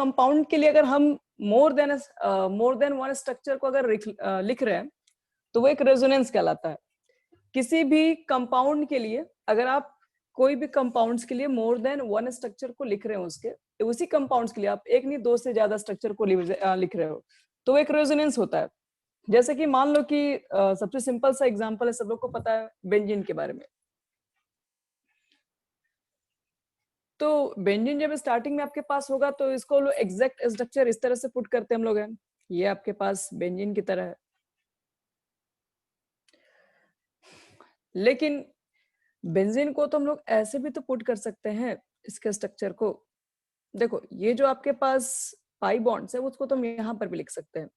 Compound के लिए अगर हम मोर देन वन स्ट्रक्चर को अगर लिख रहे हैं तो वो एक रेजोनेंस कहलाता है। किसी भी कंपाउंड के लिए अगर आप कोई भी कंपाउंड्स के लिए मोर देन वन स्ट्रक्चर को लिख रहे हो, उसके उसी कंपाउंड्स के लिए आप एक नहीं दो से ज्यादा स्ट्रक्चर को लिख रहे हो, तो एक रेजोनेंस होता है। जैसे कि मान लो कि सबसे सिंपल सा एग्जांपल है, सब लोग को पता है बेंजीन के बारे में। तो बेंजीन जब स्टार्टिंग में आपके पास होगा तो इसको एग्जैक्ट स्ट्रक्चर इस तरह से पुट करते हैं हम लोग हैं, ये आपके पास बेंजीन की तरह है। लेकिन बेंजीन को तो हम लोग ऐसे भी तो पुट कर सकते हैं इसके स्ट्रक्चर को। देखो ये जो आपके पास पाई बॉन्ड्स है उसको तो हम यहाँ पर भी लिख सकते हैं,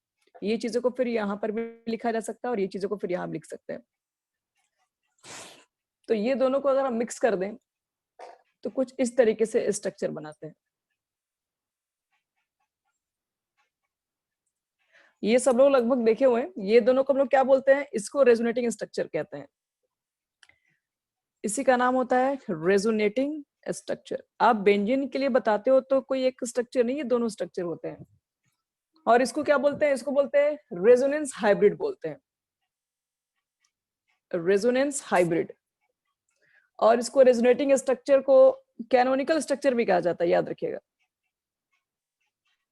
ये चीजों को फिर यहाँ पर भी लिखा जा सकता है और ये चीजों को फिर यहाँ भी लिख सकते हैं। तो ये दोनों को अगर हम मिक्स कर दें तो कुछ इस तरीके से स्ट्रक्चर बनाते हैं। ये सब लोग लगभग देखे हुए हैं, ये दोनों को हम लोग क्या बोलते हैं, इसको रेजोनेटिंग स्ट्रक्चर कहते हैं। इसी का नाम होता है रेजोनेटिंग स्ट्रक्चर। आप बेंजीन के लिए बताते हो तो कोई एक स्ट्रक्चर नहीं, ये दोनों स्ट्रक्चर होते हैं। और इसको क्या बोलते हैं, इसको बोलते हैं रेजोनेंस हाइब्रिड बोलते हैं, रेजोनेंस हाइब्रिड। और इसको रेजोनेटिंग स्ट्रक्चर को कैनोनिकल स्ट्रक्चर भी कहा जाता है, याद रखिएगा,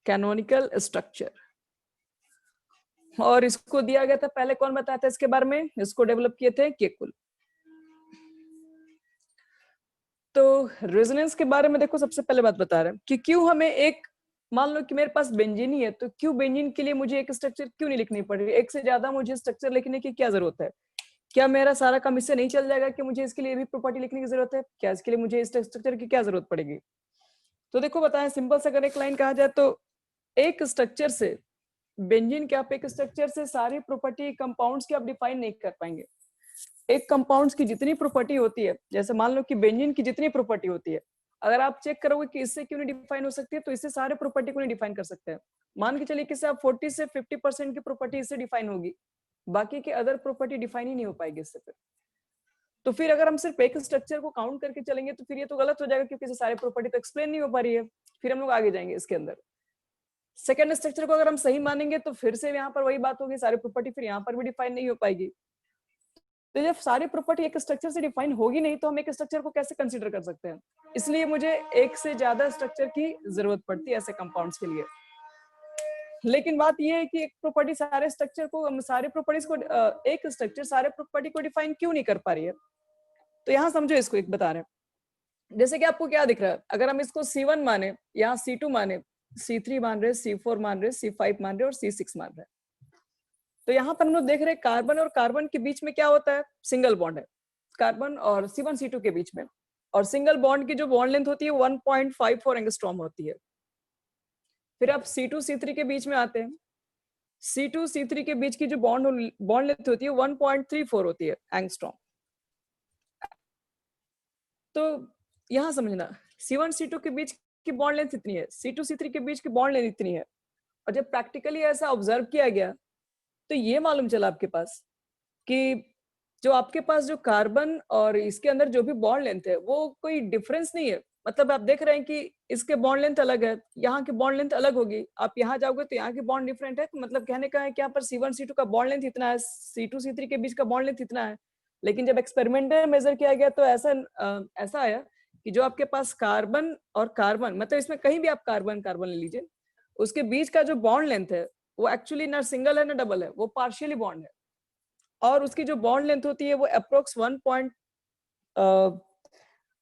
कैनोनिकल स्ट्रक्चर। और इसको दिया गया था, पहले कौन बताया था इसके बारे में, इसको डेवलप किए थे केकुल। तो रेजोनेंस के बारे में देखो, सबसे पहले बात बता रहे हैं कि क्यों हमें एक, मान लो कि मेरे पास बेंजीन ही है तो क्यों बेंजीन के लिए मुझे एक स्ट्रक्चर क्यों नहीं लिखनी पड़ रही, एक से ज्यादा मुझे स्ट्रक्चर लिखने की क्या जरूरत है? क्या मेरा सारा काम इससे नहीं चल जाएगा कि मुझे इसके लिए भी प्रॉपर्टी लिखने की जरूरत है? क्या इसके लिए मुझे इस स्ट्रक्चर की क्या जरूरत पड़ेगी? तो देखो बताएं, सिंपल से अगर एक लाइन कहा जाए तो एक स्ट्रक्चर से बेंजीन के, आप एक स्ट्रक्चर से सारी प्रॉपर्टी कंपाउंड्स की आप डिफाइन नहीं कर पाएंगे। एक कंपाउंड्स की जितनी प्रॉपर्टी होती है, जैसे मान लो कि बेंजीन की जितनी प्रॉपर्टी होती है, अगर आप चेक करोगे कि इससे क्यों नहीं डिफाइन हो सकती है, तो इससे सारे प्रॉपर्टी को नहीं डिफाइन कर सकते हैं। मान के चलिए कि आप 40 से 50% की प्रॉपर्टी इससे डिफाइन होगी, बाकी की अदर प्रॉपर्टी डिफाइन ही नहीं हो पाएगी इससे। तो फिर अगर हम सिर्फ एक स्ट्रक्चर को काउंट करके चलेंगे तो फिर ये तो गलत हो जाएगा, क्योंकि इससे सारे प्रॉपर्टी तो एक्सप्लेन नहीं हो पा रही है। फिर हम लोग आगे जाएंगे इसके अंदर। सेकेंड स्ट्रक्चर को अगर हम सही मानेंगे तो फिर से यहाँ पर वही बात होगी, सारी प्रॉपर्टी फिर यहाँ पर भी डिफाइन नहीं हो पाएगी। तो जब सारी प्रॉपर्टी एक स्ट्रक्चर से डिफाइन होगी नहीं तो हम एक स्ट्रक्चर को कैसे कंसीडर कर सकते हैं? इसलिए मुझे एक से ज्यादा स्ट्रक्चर की जरूरत पड़ती है ऐसे कंपाउंड्स के लिए। लेकिन बात यह है कि एक प्रॉपर्टी सारे स्ट्रक्चर को, सारे प्रॉपर्टीज को, एक स्ट्रक्चर सारे प्रॉपर्टी को डिफाइन क्यों नहीं कर पा रही है? तो यहाँ समझो, इसको एक बता रहे हैं। जैसे कि आपको क्या दिख रहा है, अगर हम इसको C1 माने, यहाँ C2 माने, C3 मान रहे, C4 मान रहे, C5 मान रहे और C6 मान रहे, तो यहाँ पर हम लोग देख रहे हैं कार्बन और कार्बन के बीच में क्या होता है, सिंगल बॉन्ड है कार्बन और C1 C2 के बीच में। और सिंगल बॉन्ड की जो बॉन्ड लेंथ होती है 1.54 एंगस्ट्रॉम होती है। फिर आप C2 C3 के बीच में आते हैं, C2 C3 के बीच की जो बॉन्ड लेंथ होती है 1.34 होती है एंगस्ट्रॉम। तो यहाँ समझना, C1 C2 के बीच की बॉन्ड लेंथ इतनी है, C2 C3 के बीच की बॉन्ड लेंथ इतनी है। और जब प्रैक्टिकली ऐसा ऑब्जर्व किया गया तो ये मालूम चला आपके पास कि जो आपके पास जो कार्बन और इसके अंदर जो भी बॉन्ड लेंथ है वो कोई डिफरेंस नहीं है। मतलब आप देख रहे हैं कि इसके बॉन्ड लेंथ अलग है, यहाँ की बॉन्ड लेंथ अलग होगी, आप यहाँ जाओगे तो यहाँ की बॉन्ड डिफरेंट है। तो मतलब कहने का है कि यहाँ पर C1 C2 का बॉन्ड लेंथ इतना है, C2 C3 के बीच का बॉन्ड लेंथ इतना है। लेकिन जब एक्सपेरिमेंटल मेजर किया गया तो ऐसा आया कि जो आपके पास कार्बन और कार्बन, मतलब इसमें कहीं भी आप कार्बन कार्बन ले लीजिए, उसके बीच का जो बॉन्ड लेंथ है वो एक्चुअली ना सिंगल है ना डबल है, वो पार्शियली बॉन्ड है। और उसकी जो बॉन्ड लेंथ होती है वो अप्रोक्स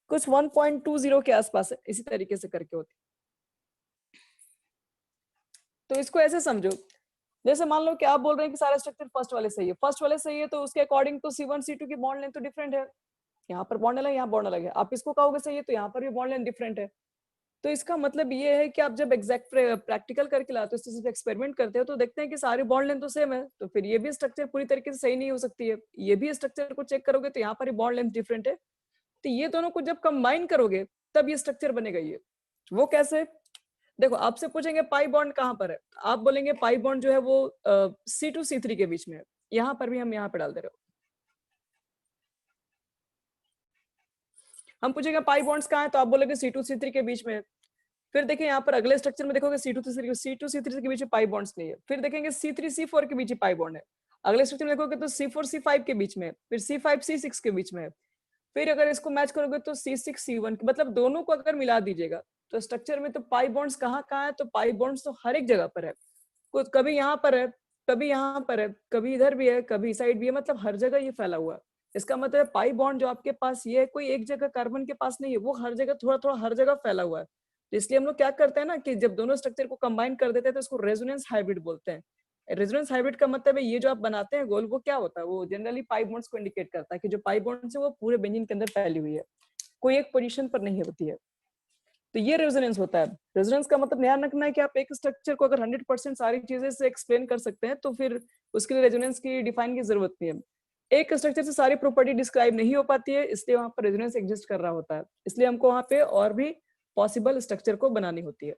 कुछ 1.20 के आसपास है, इसी तरीके से करके होती है। तो इसको ऐसे समझो, जैसे मान लो कि आप बोल रहे हैं कि सारा स्ट्रक्चर फर्स्ट वाले सही है, फर्स्ट वाले सही है तो उसके अकॉर्डिंग तो C1 C2 की बॉन्ड लेंथ तो डिफरेंट है, यहाँ पर बॉन्ड अलग है, यहाँ बॉन्ड अलग है। आप इसको कहोगे सही है तो यहाँ पर भी बॉन्ड लेंथ डिफरेंट है। तो इसका मतलब ये है कि आप जब एग्जैक्ट प्रैक्टिकल करके लाते हो, सिर्फ एक्सपेरिमेंट करते हो, तो देखते हैं कि सारी बॉन्ड लेंथ तो सेम है, तो फिर ये भी स्ट्रक्चर पूरी तरीके से सही नहीं हो सकती है। ये भी स्ट्रक्चर को चेक करोगे तो यहाँ पर बॉन्ड लेंथ डिफरेंट है, तो ये दोनों को जब कंबाइन करोगे तब ये स्ट्रक्चर बनेगा। ये वो कैसे, देखो आपसे पूछेंगे पाई बॉन्ड कहाँ पर है, आप बोलेंगे पाई बॉन्ड जो है वो C2 C3 के बीच में है। यहाँ पर भी हम यहाँ पे डाल दे रहे हो, हम पूछेंगे पाई बॉन्ड्स कहाँ है, तो आप बोलेंगे C2 C3 के बीच में है। फिर देखिए यहाँ पर अगले स्ट्रक्चर में देखोगे C2 C3 के बीच में पाई बॉन्ड्स नहीं है। फिर देखेंगे C3 C4 के बीच में पाई बॉन्ड है। अगले स्ट्रक्चर में देखोगे तो C4 C5 के बीच में, फिर C5 C6 के बीच में है। फिर अगर इसको मैच करोगे तो C6 C1, मतलब दोनों को अगर मिला दीजिएगा तो स्ट्रक्चर में तो पाई बॉन्ड्स कहाँ कहाँ है, तो पाई बॉन्ड्स तो हर एक जगह पर है। कुछ कभी यहाँ पर है, कभी यहाँ पर है, कभी इधर भी है, कभी साइड भी है, मतलब हर जगह ये फैला हुआ है। इसका मतलब पाई बॉन्ड जो आपके पास ये है, कोई एक जगह कार्बन के पास नहीं है, वो हर जगह थोड़ा थोड़ा हर जगह फैला हुआ है। तो इसलिए हम लोग क्या करते हैं ना कि जब दोनों स्ट्रक्चर को कंबाइन कर देते हैं तो इसको रेजोनेंस हाइब्रिड बोलते हैं। रेजोनेंस हाइब्रिड का मतलब है ये जो आप बनाते हैं गोल, वो क्या होता है, वो जनरली पाई बॉन्ड्स को इंडिकेट करता है कि जो पाई बॉन्ड्स है वो पूरे बेंजीन के अंदर फैली हुई है, कोई एक पोजीशन पर नहीं होती है। तो ये रेजोनेंस होता है। रेजोनेंस का मतलब ध्यान रखना है कि आप एक स्ट्रक्चर को अगर 100% सारी चीजें से एक्सप्लेन कर सकते हैं तो फिर उसके लिए रेजोनेंस की डिफाइन की जरूरत नहीं है। एक स्ट्रक्चर से सारी प्रॉपर्टी डिस्क्राइब नहीं हो पाती है, इसलिए वहां पर रेजोनेंस एग्जिस्ट कर रहा होता है। इसलिए हमको वहां पे और भी पॉसिबल स्ट्रक्चर को बनानी होती है।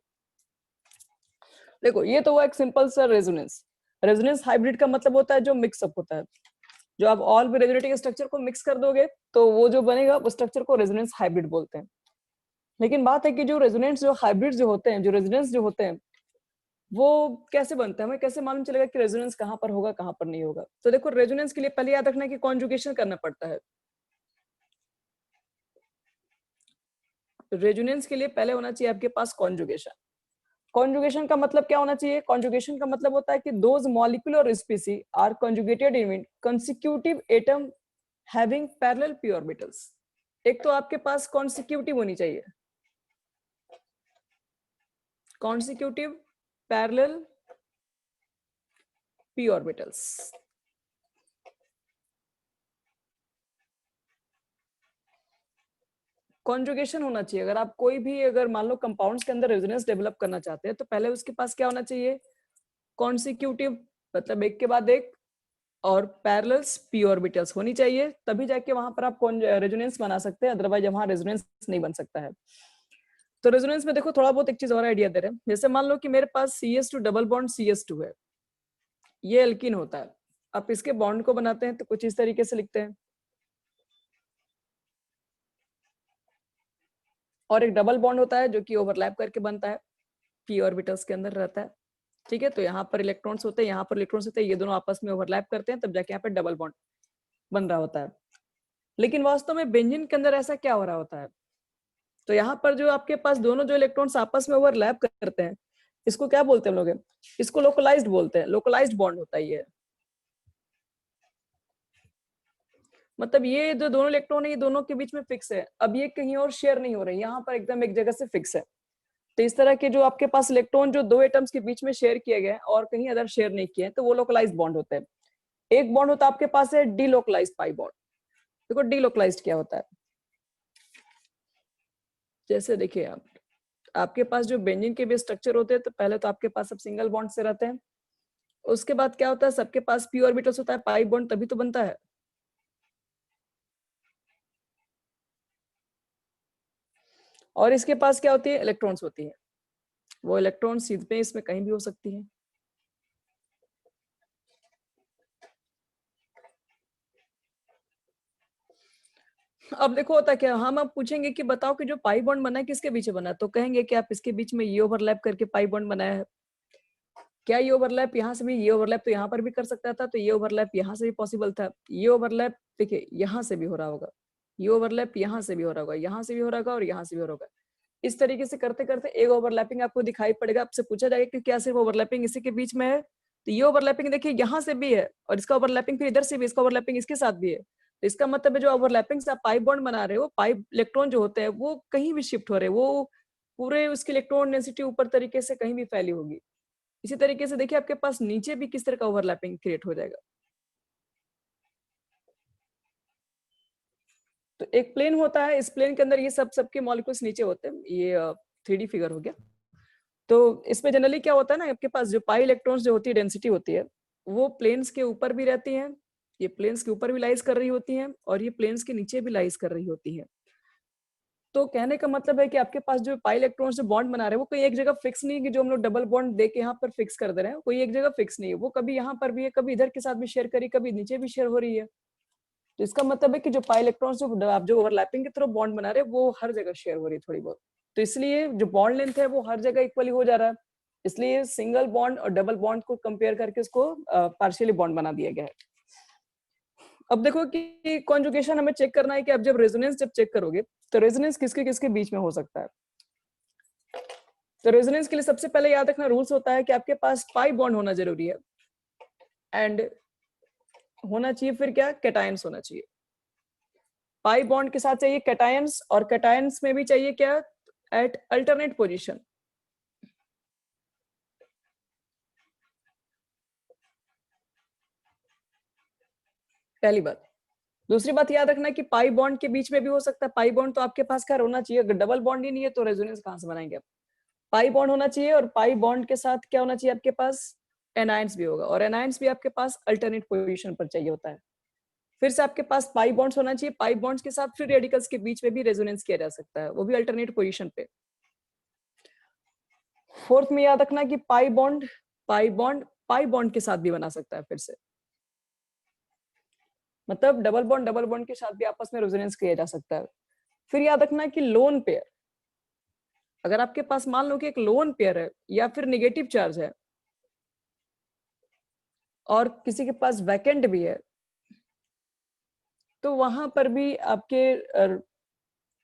देखो ये तो हुआ एक सिंपल सा रेजोनेंस। रेजोनेंस हाइब्रिड का मतलब होता है जो मिक्सअप होता है। जो आप ऑल भी रेजोनेटिंग स्ट्रक्चर को मिक्स कर दोगे तो वो जो बनेगा उस स्ट्रक्चर को रेजोनेंस हाइब्रिड बोलते हैं। लेकिन बात है कि जो रेजोनेंस जो हाइब्रिड जो होते हैं, जो रेजोनेंस जो होते हैं, वो कैसे बनते हैं, हमें कैसे मालूम चलेगा कि रेजोनेंस कहाँ पर होगा कहाँ पर नहीं होगा। तो देखो रेजोनेंस के लिए पहले याद रखना है कि कॉन्जुगेशन करना पड़ता है। रेजोनेंस के लिए पहले होना चाहिए आपके पास कॉन्जुगेशन। कॉन्जुगेशन का मतलब क्या होना चाहिए, कॉन्जुगेशन का मतलब होता है कि दोज मॉलिक्यूल और species are conjugated in consecutive atom having parallel p orbitals. एक तो आपके पास कॉन्सिक्यूटिव होनी चाहिए, consecutive parallel p orbitals. Conjugation होना चाहिए। अगर आप कोई भी अगर मान लो कंपाउंड्स के अंदर रेजोनेंस डेवलप करना चाहते हैं तो पहले उसके पास क्या होना चाहिए, कॉन्सिक्यूटिव, मतलब एक के बाद एक, और पैरेलल्स p ऑर्बिटल्स होनी चाहिए, तभी जाके वहां पर आप रेजोनेंस बना सकते हैं, अदरवाइज वहां रेजोनेंस नहीं बन सकता है। तो रेजोनेंस में देखो थोड़ा बहुत एक चीज और आइडिया दे रहे हैं। जैसे मान लो कि मेरे पास CS2 डबल बॉन्ड CS2 है, ये एल्कीन होता है। आप इसके बॉन्ड को बनाते हैं तो कुछ इस तरीके से लिखते हैं, और एक डबल बॉन्ड होता है जो कि ओवरलैप करके बनता है, p ऑर्बिटल्स के अंदर रहता है। ठीक है, तो यहाँ पर इलेक्ट्रॉन्स होते हैं, यहाँ पर इलेक्ट्रॉन्स होते हैं, ये दोनों आपस में ओवरलैप करते हैं, तब जाके यहाँ पर डबल बॉन्ड बन रहा होता है। लेकिन वास्तव में बेंजीन के अंदर ऐसा क्या हो रहा होता है, तो यहाँ पर जो आपके पास दोनों जो इलेक्ट्रॉन्स आपस में ओवरलैप करते हैं, इसको क्या बोलते हैं हम लोग, इसको लोकलाइज्ड बोलते हैं। लोकलाइज्ड बॉन्ड होता है ये, मतलब ये जो दोनों इलेक्ट्रॉन है ये दोनों के बीच में फिक्स है, अब ये कहीं और शेयर नहीं हो रहे, यहाँ पर एकदम एक जगह से फिक्स है। तो इस तरह के जो आपके पास इलेक्ट्रॉन जो दो एटम्स के बीच में शेयर किए गए और कहीं अदर शेयर नहीं किए, तो वो लोकलाइज्ड बॉन्ड होते हैं। एक बॉन्ड होता है आपके पास है डीलोकलाइज्ड पाई बॉन्ड। देखो डीलोकलाइज्ड क्या होता है, जैसे देखिए आप, आपके पास जो बेंजीन के भी स्ट्रक्चर होते हैं तो पहले तो आपके पास सब सिंगल बॉन्ड से रहते हैं, उसके बाद क्या होता है सबके पास p ऑर्बिटल्स होता है, पाई बॉन्ड तभी तो बनता है। और इसके पास क्या होती है, इलेक्ट्रॉन्स होती है, वो इलेक्ट्रॉन सीधे इसमें कहीं भी हो सकती है। अब देखो होता क्या, हम अब पूछेंगे कि बताओ कि जो पाई बॉन्ड बना है किसके बीच में बना है, तो कहेंगे कि आप इसके बीच में ये ओवरलैप करके पाई बॉन्ड बनाया है। क्या ये ओवरलैप यहाँ से भी, ये ओवरलैप तो यहाँ पर भी कर सकता था, तो ये ओवरलैप यहाँ से भी पॉसिबल था। ये ओवरलैप देखिए यहाँ से भी हो रहा होगा, ये ओवरलैप यहाँ से भी हो रहा होगा, यहाँ से भी हो रहा होगा और यहाँ से भी हो रहा होगा। इस तरीके से करते करते एक ओवरलैपिंग आपको दिखाई पड़ेगा। आपसे पूछा जाएगा कि क्या सिर्फ ओवरलैपिंग इसी के बीच में है, तो ये ओवरलैपिंग देखिए यहाँ से भी है और इसका ओवरलैपिंग फिर इधर से भी, इसका ओवरलैपिंग इसके साथ भी है। तो इसका मतलब है जो ओवरलैपिंग से आप पाई बॉन्ड बना रहे हो, पाई इलेक्ट्रॉन जो होते हैं वो कहीं भी शिफ्ट हो रहे हैं, वो पूरे उसकी इलेक्ट्रॉन डेंसिटी ऊपर तरीके से कहीं भी फैली होगी। इसी तरीके से देखिए आपके पास नीचे भी किस तरह का ओवरलैपिंग क्रिएट हो जाएगा। तो एक प्लेन होता है, इस प्लेन के अंदर ये सब सबके मॉलिक्यूल्स नीचे होते हैं। ये 3D फिगर हो गया। तो इसमें जनरली क्या होता है ना, आपके पास जो पाई इलेक्ट्रॉन्स जो होती है डेंसिटी होती है, वो प्लेन्स के ऊपर भी रहती हैं, ये प्लेन्स के ऊपर भी लाइज कर रही होती हैं और ये प्लेन्स के नीचे भी लाइज कर रही होती हैं। तो कहने का मतलब है कि आपके पास जो पाई इलेक्ट्रॉन्स जो बॉन्ड बना रहे हैं वो कोई एक जगह फिक्स नहीं है कि जो हम लोग डबल बॉन्ड दे के यहाँ पर फिक्स कर दे रहे हैं, कोई एक जगह फिक्स नहीं है, वो कभी यहाँ पर भी है, कभी इधर के साथ भी शेयर करी, कभी नीचे भी शेयर हो रही है। तो इसका मतलब है कि जो पाई इलेक्ट्रॉन्स जो आप जो ओवरलैपिंग की तरफ बॉन्ड बना रहे हैं वो हर जगह शेयर हो रही है थोड़ी बहुत। तो इसलिए जो बॉन्ड लेंथ है वो हर जगह इक्वली हो जा रहा है, इसलिए सिंगल बॉन्ड और डबल बॉन्ड को कंपेयर करके इसको पार्शियली बॉन्ड बना दिया गया है। अब देखो कि कॉन्जुगेशन हमें चेक करना है कि अब जब रेजोनेंस जब चेक करोगे तो रेजोनेंस किसके किसके बीच में हो सकता है। तो रेजोनेंस के लिए सबसे पहले याद रखना रूल्स होता है कि आपके पास पाई बॉन्ड होना जरूरी है एंड होना चाहिए फिर क्या, कैटायंस होना चाहिए। पाई बॉन्ड के साथ चाहिए कैटायंस, और कैटायंस में भी चाहिए क्या, एट अल्टरनेट पोजीशन। पहली बात। दूसरी बात याद रखना कि पाई बॉन्ड के बीच में भी हो सकता है। पाई बॉन्ड तो आपके पास खैर होना चाहिए, अगर डबल बॉन्ड ही नहीं है तो रेजोनेंस कहां से बनाएंगे आप। पाई बॉन्ड होना चाहिए, और पाई बॉन्ड के साथ क्या होना चाहिए आपके पास, एनायंस भी होगा, और एनायंस भी आपके पास अल्टरनेट पोजीशन पर चाहिए होता है। फिर से आपके पास पाई बॉन्ड्स होना चाहिए, पाई बॉन्ड्स के साथ फ्री रेडिकल्स के बीच में भी रेजोनेंस किया जा सकता है, वो भी अल्टरनेट पोजीशन पे। फोर्थ में याद रखना कि पाई बॉन्ड पाई बॉन्ड के साथ भी बना सकता है फिर से, मतलब डबल बॉन्ड के साथ भी आपस में रेजोनेंस किया जा सकता है। फिर याद रखना कि लोन पेयर, अगर आपके पास मान लो कि एक लोन पेयर है या फिर नेगेटिव चार्ज है और किसी के पास वैकेंट भी है, तो वहां पर भी आपके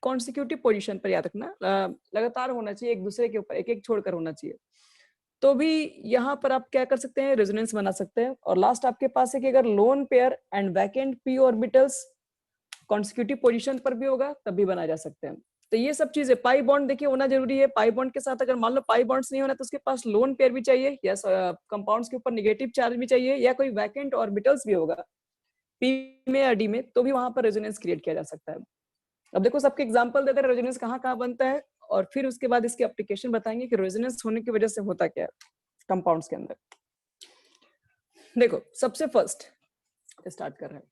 कॉन्सिक्यूटिव पोजीशन पर याद रखना लगातार होना चाहिए, एक दूसरे के ऊपर एक एक छोड़कर होना चाहिए, तो भी यहाँ पर आप क्या कर सकते हैं, रेजोनेंस बना सकते हैं। और लास्ट आपके पास है कि अगर lone pair and vacant P orbitals consecutive position पर भी होगा तब भी बनाए जा सकते हैं। तो ये सब चीजें, पाई बॉन्ड देखिए होना जरूरी है। पाई बॉन्ड के साथ अगर मान लो पाई बॉन्ड्स नहीं होना तो उसके पास लोन पेयर भी चाहिए, या कंपाउंड्स के ऊपर नेगेटिव चार्ज भी चाहिए, या कोई वैकेंट ऑर्बिटल्स भी होगा पी में या डी में, तो भी वहां पर रेजोनेंस क्रिएट किया जा सकता है। अब देखो सबके एग्जांपल देते हैं रेजोनेंस कहाँ कहाँ बनता है, और फिर उसके बाद इसकी एप्लीकेशन बताएंगे कि रेजोनेंस होने की वजह से होता क्या है कंपाउंड्स के अंदर। देखो सबसे फर्स्ट स्टार्ट कर रहे हैं,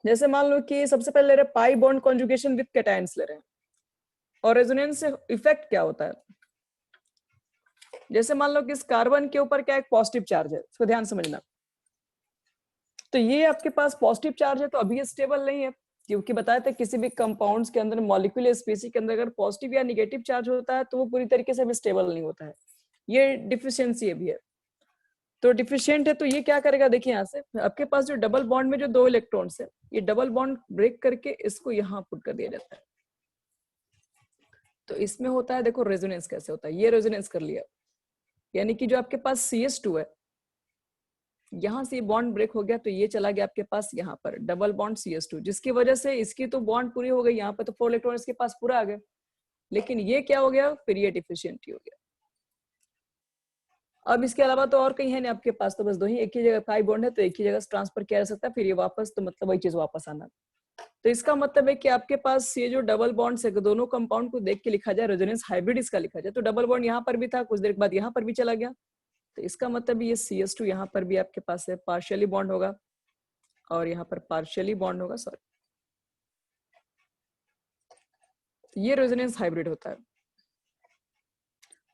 जैसे मान लो कि सबसे पहले ले रहे pi bond conjugation with cations ले रहे हैं, और रेजोनेंस से इफेक्ट क्या होता है। जैसे मान लो कि इस कार्बन के ऊपर क्या एक पॉजिटिव चार्ज है, इसको ध्यान समझना। तो ये आपके पास पॉजिटिव चार्ज है तो अभी ये स्टेबल नहीं है, क्योंकि बताया था किसी भी कंपाउंड्स के अंदर मॉलिक्यूलर स्पीसीज के अंदर अगर पॉजिटिव या नेगेटिव चार्ज होता है तो वो पूरी तरीके से भी स्टेबल नहीं होता है, ये डिफिशियंसी भी है। तो डिफिशियंट है तो ये क्या करेगा, देखिए यहाँ से आपके पास जो डबल बॉन्ड में जो 2 इलेक्ट्रॉन्स है, ये डबल बॉन्ड ब्रेक करके इसको यहाँ पुट कर दिया जाता है। तो इसमें होता है, देखो रेजोनेंस कैसे होता है, ये रेजोनेंस कर लिया, यानी कि जो आपके पास CH2 है, यहाँ से बॉन्ड ब्रेक हो गया तो ये चला गया आपके पास यहाँ पर डबल बॉन्ड CH2, जिसकी वजह से इसकी तो बॉन्ड पूरी हो गई, यहाँ पर तो 4 इलेक्ट्रॉन इसके पास पूरा आ गया, लेकिन ये क्या हो गया, फिर ये डिफिशियंट हो गया। अब इसके अलावा तो और कहीं है नहीं आपके पास, तो बस 2 ही, एक ही जगह पाई बॉन्ड है तो एक ही जगह ट्रांसफर किया जा सकता है, फिर ये वापस, तो मतलब वही चीज वापस आना। तो इसका मतलब है कि आपके पास ये जो डबल बॉन्ड है, दोनों कंपाउंड को देख के लिखा जाए, रेजोनेंस हाइब्रिड इसका लिखा जाए, तो डबल बॉन्ड यहाँ पर भी था, कुछ देर बाद यहाँ पर भी चला गया, तो इसका मतलब ये CH2 यहाँ पर भी आपके पास है पार्शियली बॉन्ड होगा, और यहाँ पर पार्शियली बॉन्ड होगा, सॉरी, ये रेजोनेंस हाइब्रिड होता है।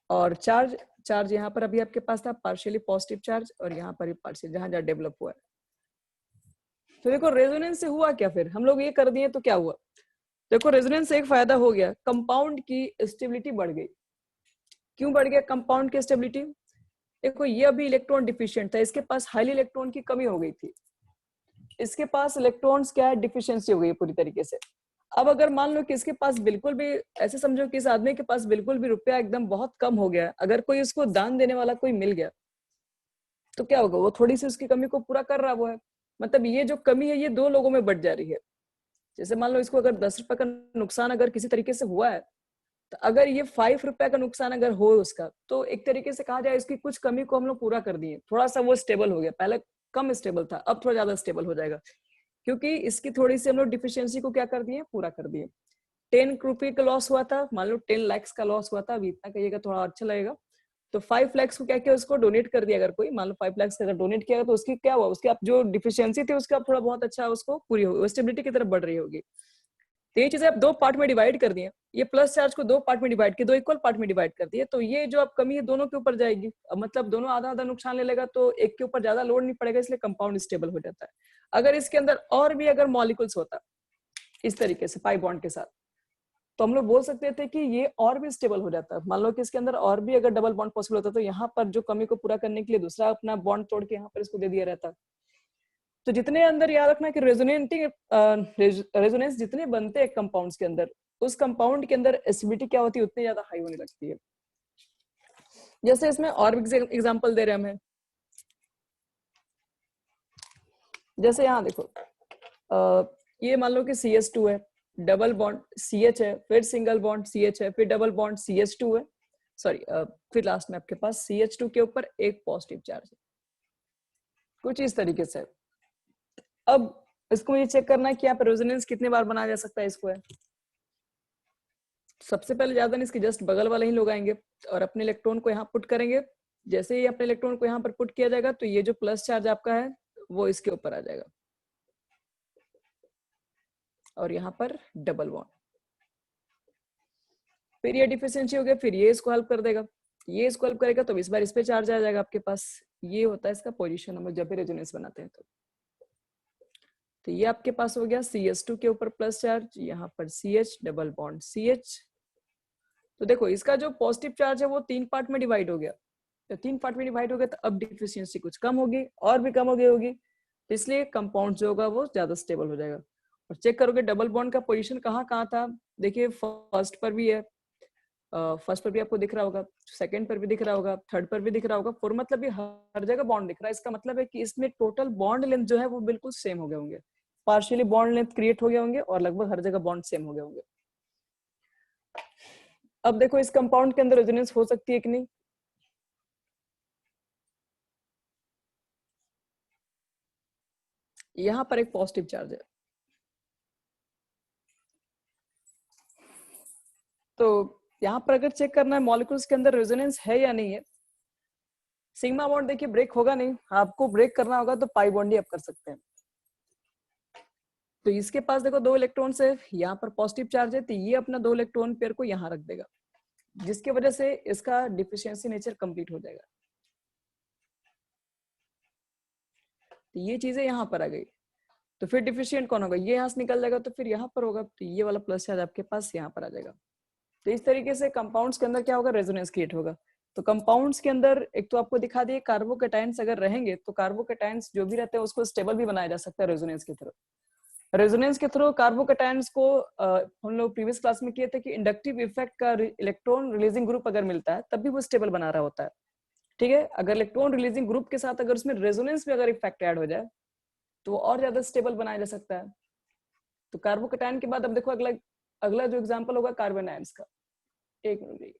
और चार्ज यहाँ पर अभी आपके पास था पार्शियली पॉजिटिव चार्ज, और यहाँ पर भी पार्शियल, जहां जहां डेवलप हुआ है। तो देखो रेजोनेंस से हुआ क्या, फिर हम लोग ये कर दिए तो क्या हुआ, देखो रेजोनेंस से एक फायदा हो गया, कंपाउंड की स्टेबिलिटी बढ़ गई। क्यों बढ़ गया कंपाउंड की स्टेबिलिटी, देखो ये अभी इलेक्ट्रॉन डिफिशिएंट था, इसके पास हाईली इलेक्ट्रॉन की कमी हो गई थी, इसके पास इलेक्ट्रॉन्स क्या है, डिफिशियंसी हो गई पूरी तरीके से। अब अगर मान लो कि इसके पास बिल्कुल भी, ऐसे समझो कि इस आदमी के पास बिल्कुल भी रुपया एकदम बहुत कम हो गया, अगर कोई उसको दान देने वाला कोई मिल गया तो क्या होगा, वो थोड़ी सी उसकी कमी को पूरा कर रहा वो है, मतलब ये जो कमी है ये 2 लोगों में बढ़ जा रही है। जैसे मान लो इसको अगर 10 रुपए का नुकसान अगर किसी तरीके से हुआ है, तो अगर ये 5 रुपए का नुकसान अगर हो उसका, तो एक तरीके से कहा जाए इसकी कुछ कमी को हम लोग पूरा कर दिए, थोड़ा सा वो स्टेबल हो गया, पहले कम स्टेबल था अब थोड़ा ज्यादा स्टेबल हो जाएगा, क्योंकि इसकी थोड़ी सी हम लोग डिफिशियंसी को क्या कर दिए, पूरा कर दिए। 10 रुपये का लॉस हुआ था, मान लो 10 लाख का लॉस हुआ था, अभी इतना कहिएगा थोड़ा अच्छा लगेगा, तो 5 लाख को क्या किया, उसको डोनेट कर दिया, अगर कोई मान लो 5 लाख अगर डोनेट किया तो उसकी क्या हुआ, उसकी आप जो डिफिशियंसी थी उसका थोड़ा बहुत अच्छा उसको पूरी होगी, स्टेबिलिटी की तरफ बढ़ रही होगी। तो ये चीजें आप 2 पार्ट में डिवाइड कर दिए, ये प्लस चार्ज को 2 पार्ट में डिवाइड किया, 2 इक्वल पार्ट में डिवाइड कर दिए, तो ये जो आप कमी है दोनों के ऊपर जाएगी, अब मतलब दोनों आधा आधा नुकसान ले लेगा, तो एक के ऊपर ज्यादा लोड नहीं पड़ेगा, इसलिए कंपाउंड स्टेबल हो जाता है। अगर इसके अंदर और भी अगर मॉलिक्यूल्स होता इस तरीके से पाई बॉन्ड के साथ, तो हम लोग बोल सकते थे कि ये और भी स्टेबल हो जाता है। मान लो कि इसके अंदर और भी अगर डबल बॉन्ड पॉसिबल होता तो यहाँ पर जो कमी को पूरा करने के लिए दूसरा अपना बॉन्ड तोड़ के यहाँ पर इसको दे दिया रहता। तो जितने अंदर याद रखना कि रेजोनेंस जितने बनते हैं कंपाउंड्स के अंदर, उस कंपाउंड के अंदर एसिडिटी क्या होती है उतनी ज्यादा हाई होने लगती है। जैसे इसमें और एग्जांपल दे रहे हैं हमें, जैसे यहाँ देखो ये मान लो कि CH2 है, डबल बॉन्ड CH है, फिर सिंगल बॉन्ड CH है, फिर डबल बॉन्ड CH2 है, सॉरी फिर लास्ट में आपके पास CH2 के ऊपर एक पॉजिटिव चार्ज है, कुछ इस तरीके से। अब इसको मुझे चेक करना है कि यहाँ पर रेजोनेंस कितने बार बनाया जा सकता है इसको है। सबसे पहले ज्यादा नहीं, इसके जस्ट बगल वाले ही लोग आएंगे और अपने इलेक्ट्रॉन को यहाँ पुट करेंगे। जैसे ही अपने इलेक्ट्रॉन को यहाँ पर पुट किया जाएगा तो ये जो प्लस चार्ज आपका है वो इसके ऊपर आ जाएगा और यहाँ पर डबल बॉन्ड। फिर ये डिफिशियंसी हो गया, फिर ये इसको हेल्प कर देगा, ये इसको हेल्प करेगा, तो इस बार इस पे चार्ज आ जाएगा आपके पास। ये होता है इसका पोजीशन हम लोग जब भी रेजोनेंस बनाते हैं तो ये आपके पास हो गया CH2 के ऊपर प्लस चार्ज, यहाँ पर CH डबल बॉन्ड CH। तो देखो इसका जो पॉजिटिव चार्ज है वो 3 पार्ट में डिवाइड हो गया, तो 3 पार्ट में डिवाइड हो गया तो अब डिफिशियंसी कुछ कम होगी और भी कम हो गई होगी, तो इसलिए कंपाउंड जो होगा वो ज्यादा स्टेबल हो जाएगा। और चेक करोगे डबल बॉन्ड का पोजीशन कहाँ कहाँ था, देखिए फर्स्ट पर भी है, फर्स्ट पर भी आपको दिख रहा होगा, सेकंड पर भी दिख रहा होगा, थर्ड पर भी दिख रहा होगा, फोर मतलब भी हर जगह बॉन्ड दिख रहा है। इसका मतलब है कि इसमें टोटल बॉन्ड लेंथ जो है वो बिल्कुल सेम हो गए होंगे, पार्शियली बॉन्ड लेंथ क्रिएट हो गए होंगे और लगभग हर जगह बॉन्ड सेम हो गए होंगे। अब देखो इस कंपाउंड के अंदर रेजोनेंस हो सकती है कि नहीं। यहाँ पर एक पॉजिटिव चार्ज है, तो यहाँ पर अगर चेक करना है मॉलिक्यूल्स के अंदर रेजोनेंस है या नहीं है, सिग्मा बॉन्ड देखिए ब्रेक होगा नहीं, आपको ब्रेक करना होगा तो पाई बॉन्ड ही आप कर सकते हैं। तो इसके पास देखो 2 इलेक्ट्रॉन्स है, यहाँ पर पॉजिटिव चार्ज है, तो ये अपना 2 इलेक्ट्रॉन पेयर को यहाँ रख देगा, जिसकी वजह से इसका डिफिशियंसी नेचर कंप्लीट हो जाएगा। तो ये चीजें यहाँ पर आ गई, तो फिर डिफिशियंट कौन होगा, ये यहाँ से निकल जाएगा, तो फिर यहाँ पर होगा, तो ये वाला प्लस चार्ज आपके पास यहाँ पर आ जाएगा। तो इस तरीके से कंपाउंड्स के अंदर क्या होगा, रेजोनेंस क्रिएट होगा। तो कंपाउंड्स के अंदर एक तो आपको दिखा दिए कार्बोकैटायंस अगर रहेंगे तो कार्बोकैटायंस जो भी रहते हैं उसको स्टेबल भी बनाया जा सकता है रेजोनेंस के थ्रू। रेजोनेंस के थ्रू कार्बोकैटायंस को हम लोग प्रीवियस क्लास में किए थे कि इंडक्टिव इफेक्ट का इलेक्ट्रॉन रिलीजिंग ग्रुप अगर मिलता है तब भी वो स्टेबल बना रहा होता है। ठीक है, अगर इलेक्ट्रॉन रिलीजिंग ग्रुप के साथ अगर उसमें रेजोनेंस में अगर इफेक्ट ऐड हो जाए तो वो और ज्यादा स्टेबल बनाया जा सकता है। तो कार्बोकैटायन के बाद अब देखो अगला अगला जो एग्जांपल होगा कार्बन आयंस का। एक मिनट,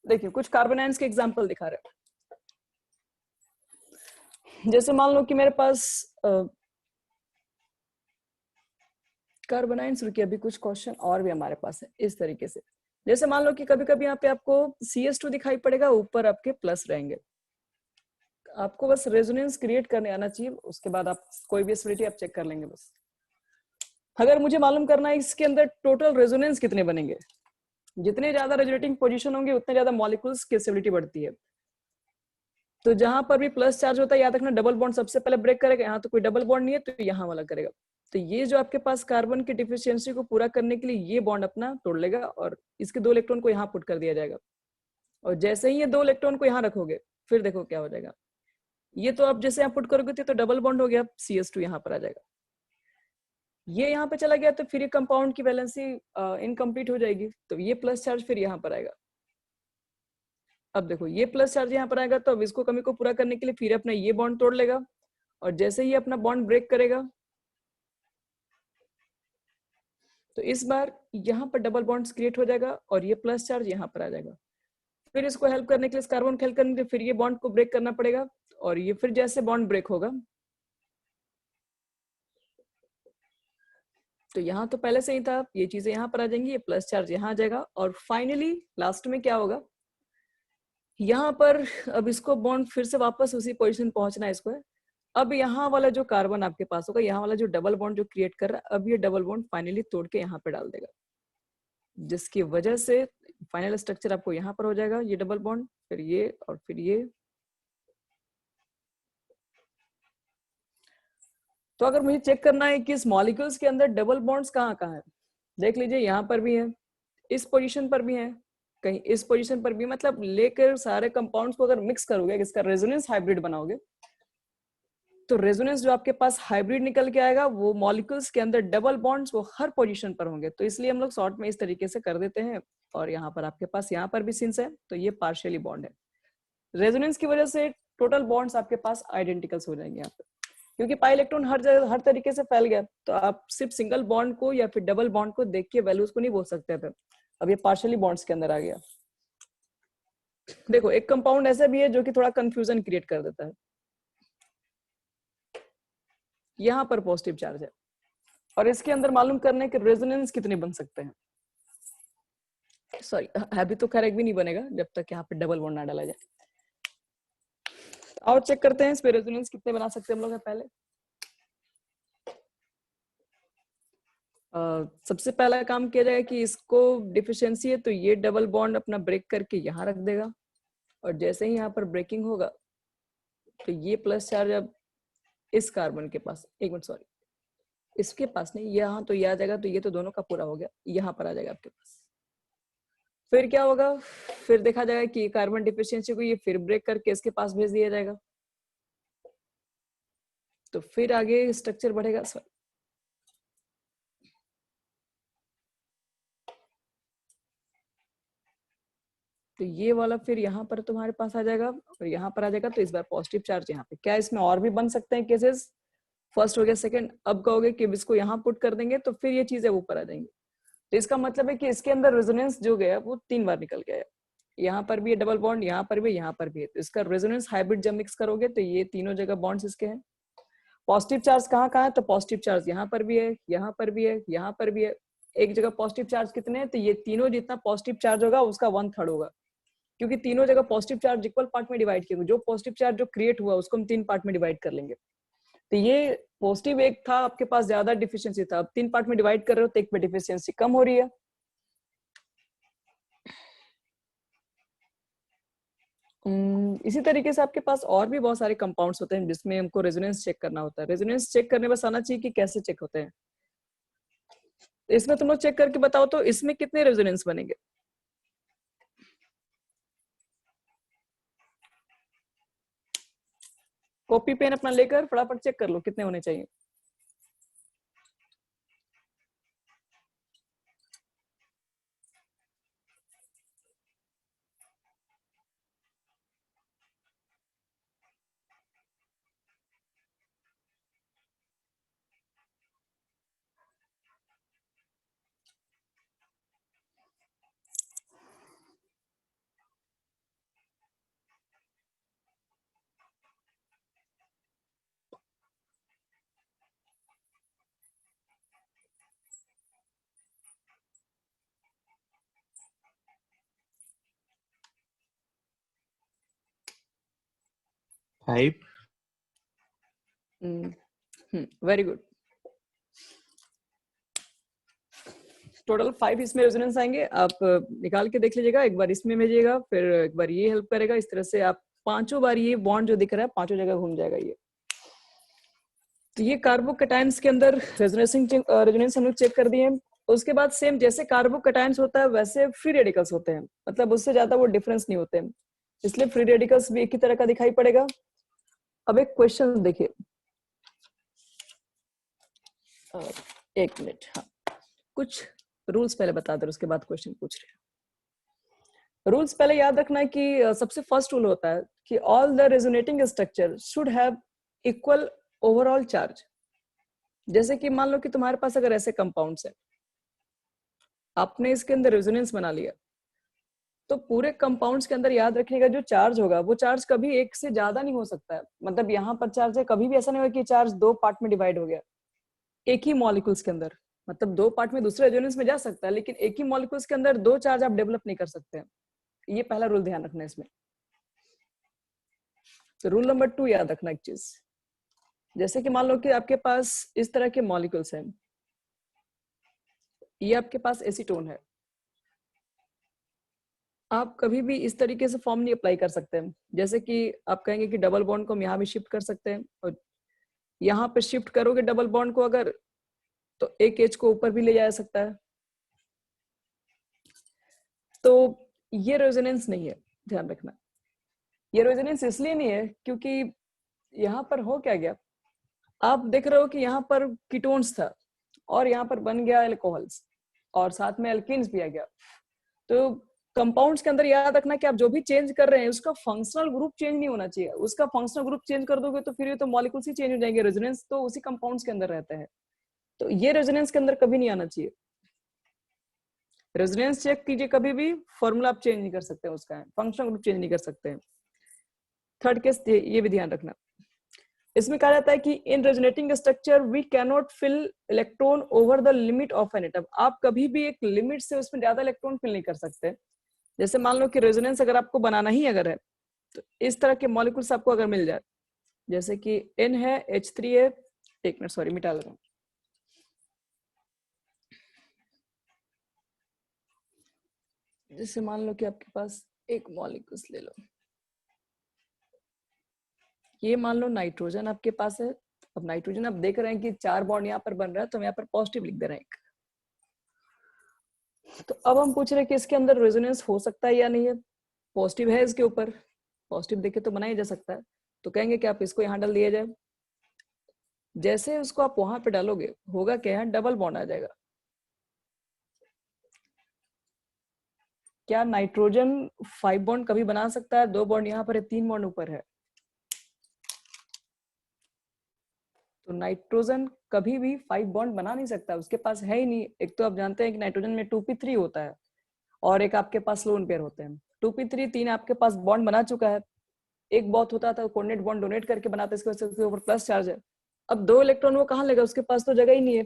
देखिए कुछ कार्बन आयंस के एग्जांपल दिखा रहे हैं। जैसे मान लो कि मेरे पास कार्बन आयंस, रुकिए अभी कुछ क्वेश्चन और भी हमारे पास है इस तरीके से। जैसे मान लो कि कभी कभी यहाँ पे आपको CH2 दिखाई पड़ेगा, ऊपर आपके प्लस रहेंगे, आपको बस रेजोनेंस क्रिएट करने आना चाहिए, उसके बाद आप कोई भी एसिडिटी आप चेक कर लेंगे बस। अगर मुझे मालूम करना है इसके अंदर टोटल रेजोनेंस कितने बनेंगे, जितने ज्यादा रेजोनेटिंग पोजीशन होंगे उतने ज्यादा मॉलिक्यूल्स की एसिडिटी बढ़ती है। तो जहां पर भी प्लस चार्ज होता है याद रखना डबल बॉन्ड सबसे पहले ब्रेक करेगा, यहाँ तो कोई डबल बॉन्ड नहीं है तो यहाँ वाला करेगा। तो ये जो आपके पास कार्बन की डिफिशियंसी को पूरा करने के लिए ये बॉन्ड अपना तोड़ लेगा और इसके 2 इलेक्ट्रॉन को यहाँ पुट कर दिया जाएगा। और जैसे ही ये 2 इलेक्ट्रॉन को यहाँ रखोगे फिर देखो क्या हो जाएगा, ये तो आप जैसे यहाँ पुट करोगे तो डबल बॉन्ड हो गया, CH2 यहाँ पर आ जाएगा, ये यहाँ पे चला गया तो फिर ये कंपाउंड की वैलेंसी इनकम्प्लीट हो जाएगी, तो ये प्लस चार्ज फिर यहाँ पर आएगा। अब देखो ये प्लस चार्ज यहाँ पर आएगा तो अब इसको कमी को पूरा करने के लिए फिर अपना ये बॉन्ड तोड़ लेगा और जैसे ही अपना बॉन्ड ब्रेक करेगा तो इस बार यहाँ पर डबल बॉन्ड्स क्रिएट हो जाएगा और ये प्लस चार्ज यहाँ पर आ जाएगा। फिर इसको हेल्प करने के लिए, इस कार्बन को हेल्प करने के लिए फिर ये बॉन्ड को ब्रेक करना पड़ेगा और ये फिर जैसे बॉन्ड ब्रेक होगा तो यहाँ तो पहले से ही था, ये चीजें यहाँ पर आ जाएंगी, ये प्लस चार्ज यहाँ आ जाएगा और फाइनली लास्ट में क्या होगा, यहाँ पर अब इसको बॉन्ड फिर से वापस उसी पोजीशन पहुंचना है इसको है। अब यहाँ वाला जो कार्बन आपके पास होगा, यहाँ वाला जो डबल बॉन्ड जो क्रिएट कर रहा है, अब ये डबल बॉन्ड फाइनली तोड़ के यहाँ पे डाल देगा, जिसकी वजह से फाइनल स्ट्रक्चर आपको यहाँ पर हो जाएगा, ये डबल बॉन्ड, फिर ये और फिर ये। तो अगर मुझे चेक करना है कि इस मॉलिक्यूल्स के अंदर डबल बॉन्ड्स कहाँ कहाँ है, देख लीजिए यहाँ पर भी है, इस पोजीशन पर भी है, कहीं इस पोजीशन पर भी। मतलब लेकर सारे कंपाउंड्स को अगर मिक्स करोगे, इसका रेजोनेंस हाइब्रिड बनाओगे, तो रेजोनेंस जो आपके पास हाइब्रिड निकल के आएगा वो मॉलिक्यूल्स के अंदर डबल बॉन्ड्स वो हर पोजीशन पर होंगे। तो इसलिए हम लोग शॉर्ट में इस तरीके से कर देते हैं। और यहाँ पर आपके पास यहाँ पर भी सिंस है तो ये पार्शियली बॉन्ड है। रेजोनेंस की वजह से टोटल बॉन्ड्स आपके पास आइडेंटिकल्स हो जाएंगे यहाँ पे, क्योंकि पाई इलेक्ट्रॉन हर जगह हर तरीके से फैल गया। तो आप सिर्फ सिंगल बॉन्ड को या फिर डबल बॉन्ड को देख के वैल्यूज को नहीं बोल सकते थे। अब ये पार्शियली बॉन्ड्स के अंदर आ गया। देखो एक कंपाउंड ऐसा भी है जो कि थोड़ा कंफ्यूजन क्रिएट कर देता है। यहाँ पर पॉजिटिव चार्ज है और इसके अंदर मालूम करने के रेजोनेंस कितने बन सकते हैं। सॉरी, अभी तो खैर एक भी नहीं बनेगा जब तक यहाँ पे डबल बॉन्ड ना डाला जाए। और चेक करते हैं इस पे रेजोनेंस कितने बना सकते हैं हम लोग पहले। सबसे पहला काम किया जाएगा कि इसको डिफिशियंसी है तो ये डबल बॉन्ड अपना ब्रेक करके यहाँ रख देगा, और जैसे ही यहाँ पर ब्रेकिंग होगा तो ये प्लस चार्ज अब इस कार्बन के पास, एक मिनट सॉरी, इसके पास नहीं, यहाँ तो ये आ जाएगा। तो ये तो दोनों का पूरा हो गया, यहाँ पर आ जाएगा आपके पास। फिर क्या होगा, फिर देखा जाएगा कि कार्बन डिफिशियंसी को ये फिर ब्रेक करके इसके पास भेज दिया जाएगा। तो फिर आगे स्ट्रक्चर बढ़ेगा। सॉरी, तो ये वाला फिर यहाँ पर तुम्हारे पास आ जाएगा और यहाँ पर आ जाएगा। तो इस बार पॉजिटिव चार्ज यहाँ पे। क्या इसमें और भी बन सकते हैं केसेस? फर्स्ट हो गया, सेकंड। अब कहोगे कि इसको यहाँ पुट कर देंगे तो फिर ये चीजें ऊपर आ जाएंगी। तो इसका मतलब है कि इसके अंदर रेजोनेंस जो गया वो 3 बार निकल गया है। यहाँ पर भी है डबल बॉन्ड, यहाँ पर भी, यहाँ पर भी है। तो इसका रेजोनेंस हाइब्रिड जब मिक्स करोगे तो ये तीनों जगह बॉन्ड्स इसके हैं। पॉजिटिव चार्ज कहाँ कहाँ है? तो पॉजिटिव चार्ज यहाँ पर भी है, यहाँ पर भी है, यहाँ पर भी है। एक जगह पॉजिटिव चार्ज कितने हैं? तो ये तीनों जितना पॉजिटिव चार्ज होगा उसका 1/3 होगा, क्योंकि तीनों जगह पॉजिटिव चार्ज इक्वल पार्ट में डिवाइड किए। जो पॉजिटिव चार्ज जो क्रिएट हुआ उसको हम 3 पार्ट में डिवाइड कर लेंगे। तो ये पॉजिटिव एक था आपके पास, ज्यादा डिफिशियंसी था। अब 3 पार्ट में डिवाइड कर रहे हो तो एक में डिफिशियंसी कम हो रही है। इसी तरीके से आपके पास और भी बहुत सारे कंपाउंड्स होते हैं जिसमें हमको रेजोनेंस चेक करना होता है। रेजोनेंस चेक करने बस आना चाहिए कि कैसे चेक होते हैं। इसमें तुम लोग चेक करके बताओ तो इसमें कितने रेजोनेंस बनेंगे? कॉपी पेन अपना लेकर फटाफट चेक कर लो कितने होने चाहिए। Very good. टोटल 5 इसमें रेजोनेंस आएंगे। आप निकाल के देख लीजिएगा, एक बार इसमें भेजिएगा, फिर एक बार ये हेल्प करेगा। इस तरह से आप 5 बार ये बॉन्ड जो दिख रहा है 5 जगह घूम जाएगा ये। तो ये कार्बोकैटायंस के अंदर रेजोनेंस हम लोग चेक कर दिए। उसके बाद सेम जैसे कार्बोकैटायंस होता है वैसे फ्री रेडिकल्स होते हैं, मतलब उससे ज्यादा वो डिफरेंस नहीं होते हैं, इसलिए फ्री रेडिकल्स भी एक ही तरह का दिखाई पड़ेगा। अब एक क्वेश्चन देखिए, एक मिनट, हाँ कुछ रूल्स पहले बता दो उसके बाद क्वेश्चन पूछ रहे हैं। रूल्स पहले याद रखना है कि सबसे फर्स्ट रूल होता है कि all the resonating structure should have equal overall charge. जैसे कि मान लो कि तुम्हारे पास अगर ऐसे कंपाउंड्स है, आपने इसके अंदर रेजोनेंस बना लिया, तो पूरे कंपाउंड्स के अंदर याद रखिएगा जो चार्ज होगा वो चार्ज कभी एक से ज्यादा नहीं हो सकता है। मतलब यहाँ पर चार्ज है, कभी भी ऐसा नहीं होगा कि चार्ज 2 पार्ट में डिवाइड हो गया एक ही मॉलिक्यूल्स के अंदर। मतलब 2 पार्ट में दूसरे रेजोनेंस में जा सकता है, लेकिन एक ही मॉलिक्यूल्स के अंदर 2 चार्ज आप डेवलप नहीं कर सकते हैं। ये पहला रूल ध्यान रखना है इसमें। तो रूल नंबर 2 याद रखना एक चीज, जैसे कि मान लो कि आपके पास इस तरह के मॉलिक्यूल्स हैं, ये आपके पास एसीटोन है, आप कभी भी इस तरीके से फॉर्म नहीं अप्लाई कर सकते हैं। जैसे कि आप कहेंगे कि डबल बॉन्ड को हम यहाँ भी शिफ्ट कर सकते हैं, और यहाँ पे शिफ्ट करोगे डबल बॉन्ड को अगर, तो एक एज को ऊपर भी ले जाया सकता है। तो ये रेजोनेंस नहीं है, ध्यान रखना। ये रेजोनेंस इसलिए नहीं है क्योंकि यहाँ पर हो क्या गया, आप देख रहे हो कि यहाँ पर कीटोन्स था और यहाँ पर बन गया अल्कोहल्स और साथ में एल्कीन्स भी आ गया। तो कंपाउंड्स के अंदर याद रखना कि आप जो भी चेंज कर रहे हैं उसका फंक्शनल ग्रुप चेंज नहीं होना चाहिए। उसका फंक्शनल ग्रुप चेंज कर दोगे तो फिर ये तो मॉलिक्यूल्स ही चेंज हो जाएंगे, रेजोनेंस तो उसी कंपाउंड्स के अंदर रहता है। तो ये रेजोनेंस के अंदर कभी नहीं आना चाहिए। रेजोनेंस चेक कीजिए कभी भी, फॉर्मूला आप चेंज नहीं कर सकते उसका, फंक्शनल ग्रुप चेंज नहीं कर सकते हैं। थर्ड केस ये भी ध्यान रखना, इसमें कहा जाता है कि in resonating structure we can not fill electron over the limit of an atom. आप कभी भी एक लिमिट से उसमें ज्यादा इलेक्ट्रॉन फिल नहीं कर सकते। जैसे मान लो कि रेजोनेंस अगर आपको बनाना ही अगर है, तो इस तरह के मॉलिक्यूल्स आपको अगर मिल जाए, जैसे कि N है, H3 है, एक मिनट सॉरी मिटा लगा, जैसे मान लो कि आपके पास एक मॉलिक्यूल्स ले लो, ये मान लो नाइट्रोजन आपके पास है। अब नाइट्रोजन आप देख रहे हैं कि 4 बॉन्ड यहाँ पर बन रहा है, तो हम यहाँ पर पॉजिटिव लिख दे रहे हैं। तो अब हम पूछ रहे हैं कि इसके अंदर रेजोनेंस हो सकता है या नहीं है। पॉजिटिव है इसके ऊपर, पॉजिटिव देखे तो बनाया जा सकता है। तो कहेंगे कि आप इसको यहाँ डाल दिया जाए। जैसे उसको आप वहां पे डालोगे, होगा क्या है, डबल बॉन्ड आ जाएगा। क्या नाइट्रोजन 5 बॉन्ड कभी बना सकता है? 2 बॉन्ड यहाँ पर है, 3 बॉन्ड ऊपर है। तो नाइट्रोजन कभी भी 5 बॉन्ड बना नहीं सकता, उसके पास है ही नहीं। एक तो आप जानते हैं कि नाइट्रोजन में 2p3 होता है और एक आपके पास लोन पेयर होते हैं। 2p3 3 आपके पास बॉन्ड बना चुका है। एक बहुत होता था कोऑर्डिनेट बॉन्ड डोनेट करके बनाते, इसके वजह से उसके ऊपर प्लस चार्ज है। अब 2 इलेक्ट्रॉन वो कहाँ लेगा, उसके पास तो जगह ही नहीं है।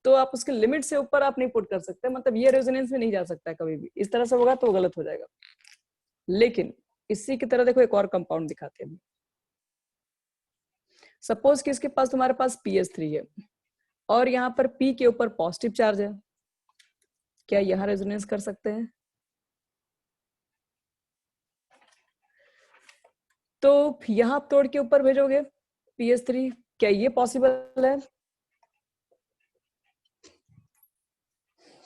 तो आप उसके लिमिट से ऊपर आप नहीं पुट कर सकते, मतलब ये रेजोनेंस में नहीं जा सकता है कभी भी। इस तरह से होगा तो गलत हो जाएगा। लेकिन इसी की तरह देखो एक और कंपाउंड दिखाते हैं। सपोज कि इसके पास तुम्हारे पास PS3 है और यहाँ पर P के ऊपर पॉजिटिव चार्ज है, क्या यहाँ रेजोनेंस कर सकते हैं? तो यहाँ आप तोड़ के ऊपर भेजोगे PS3, क्या ये पॉसिबल है?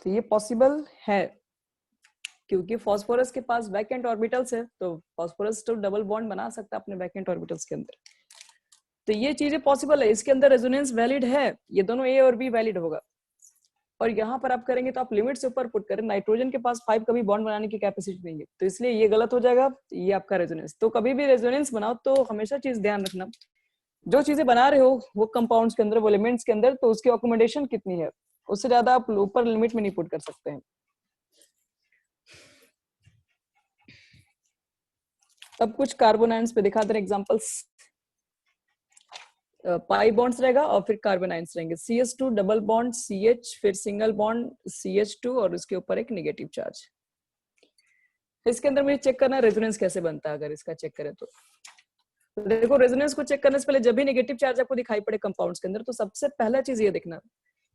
तो ये पॉसिबल है क्योंकि फास्फोरस के पास वैकेंट ऑर्बिटल्स है, तो फास्फोरस तो डबल बॉन्ड बना सकता है अपने वैकेंट ऑर्बिटल्स के अंदर। तो ये चीजें पॉसिबल है, इसके अंदर रेजोनेंस वैलिड है, ये दोनों A और B वैलिड होगा। और यहाँ पर आप करेंगे तो आप लिमिट से ऊपर पुट करें। नाइट्रोजन के पास 5 कभी बॉन्ड बनाने की कैपेसिटी नहीं है, तो इसलिए ये गलत हो जाएगा। ये आपका रेजोनेंस। तो कभी भी रेजोनेंस बनाओ तो हमेशा चीज ध्यान रखना, जो चीजें बना रहे हो वो कंपाउंड्स के अंदर, वो एलिमेंट्स के अंदर, तो उसकी अकोमोडेशन कितनी है, उससे ज्यादा आप ऊपर लिमिट में नहीं पुट कर सकते हैं। अब कुछ कार्बन आयंस पे दिखा दें एग्जांपल्स। पाई बॉन्ड्स रहेगा और फिर कार्बन आयंस रहेंगे, CH2 डबल बॉन्ड CH, फिर सिंगल बॉन्ड CH2 और उसके ऊपर एक नेगेटिव चार्ज। इसके अंदर मुझे चेक करना है रेजोनेंस कैसे बनता है। अगर इसका चेक करें तो देखो, रेजोनेंस को चेक करने से पहले जब भी नेगेटिव चार्ज आपको दिखाई पड़े कंपाउंड्स के अंदर, तो सबसे पहला चीज ये देखना,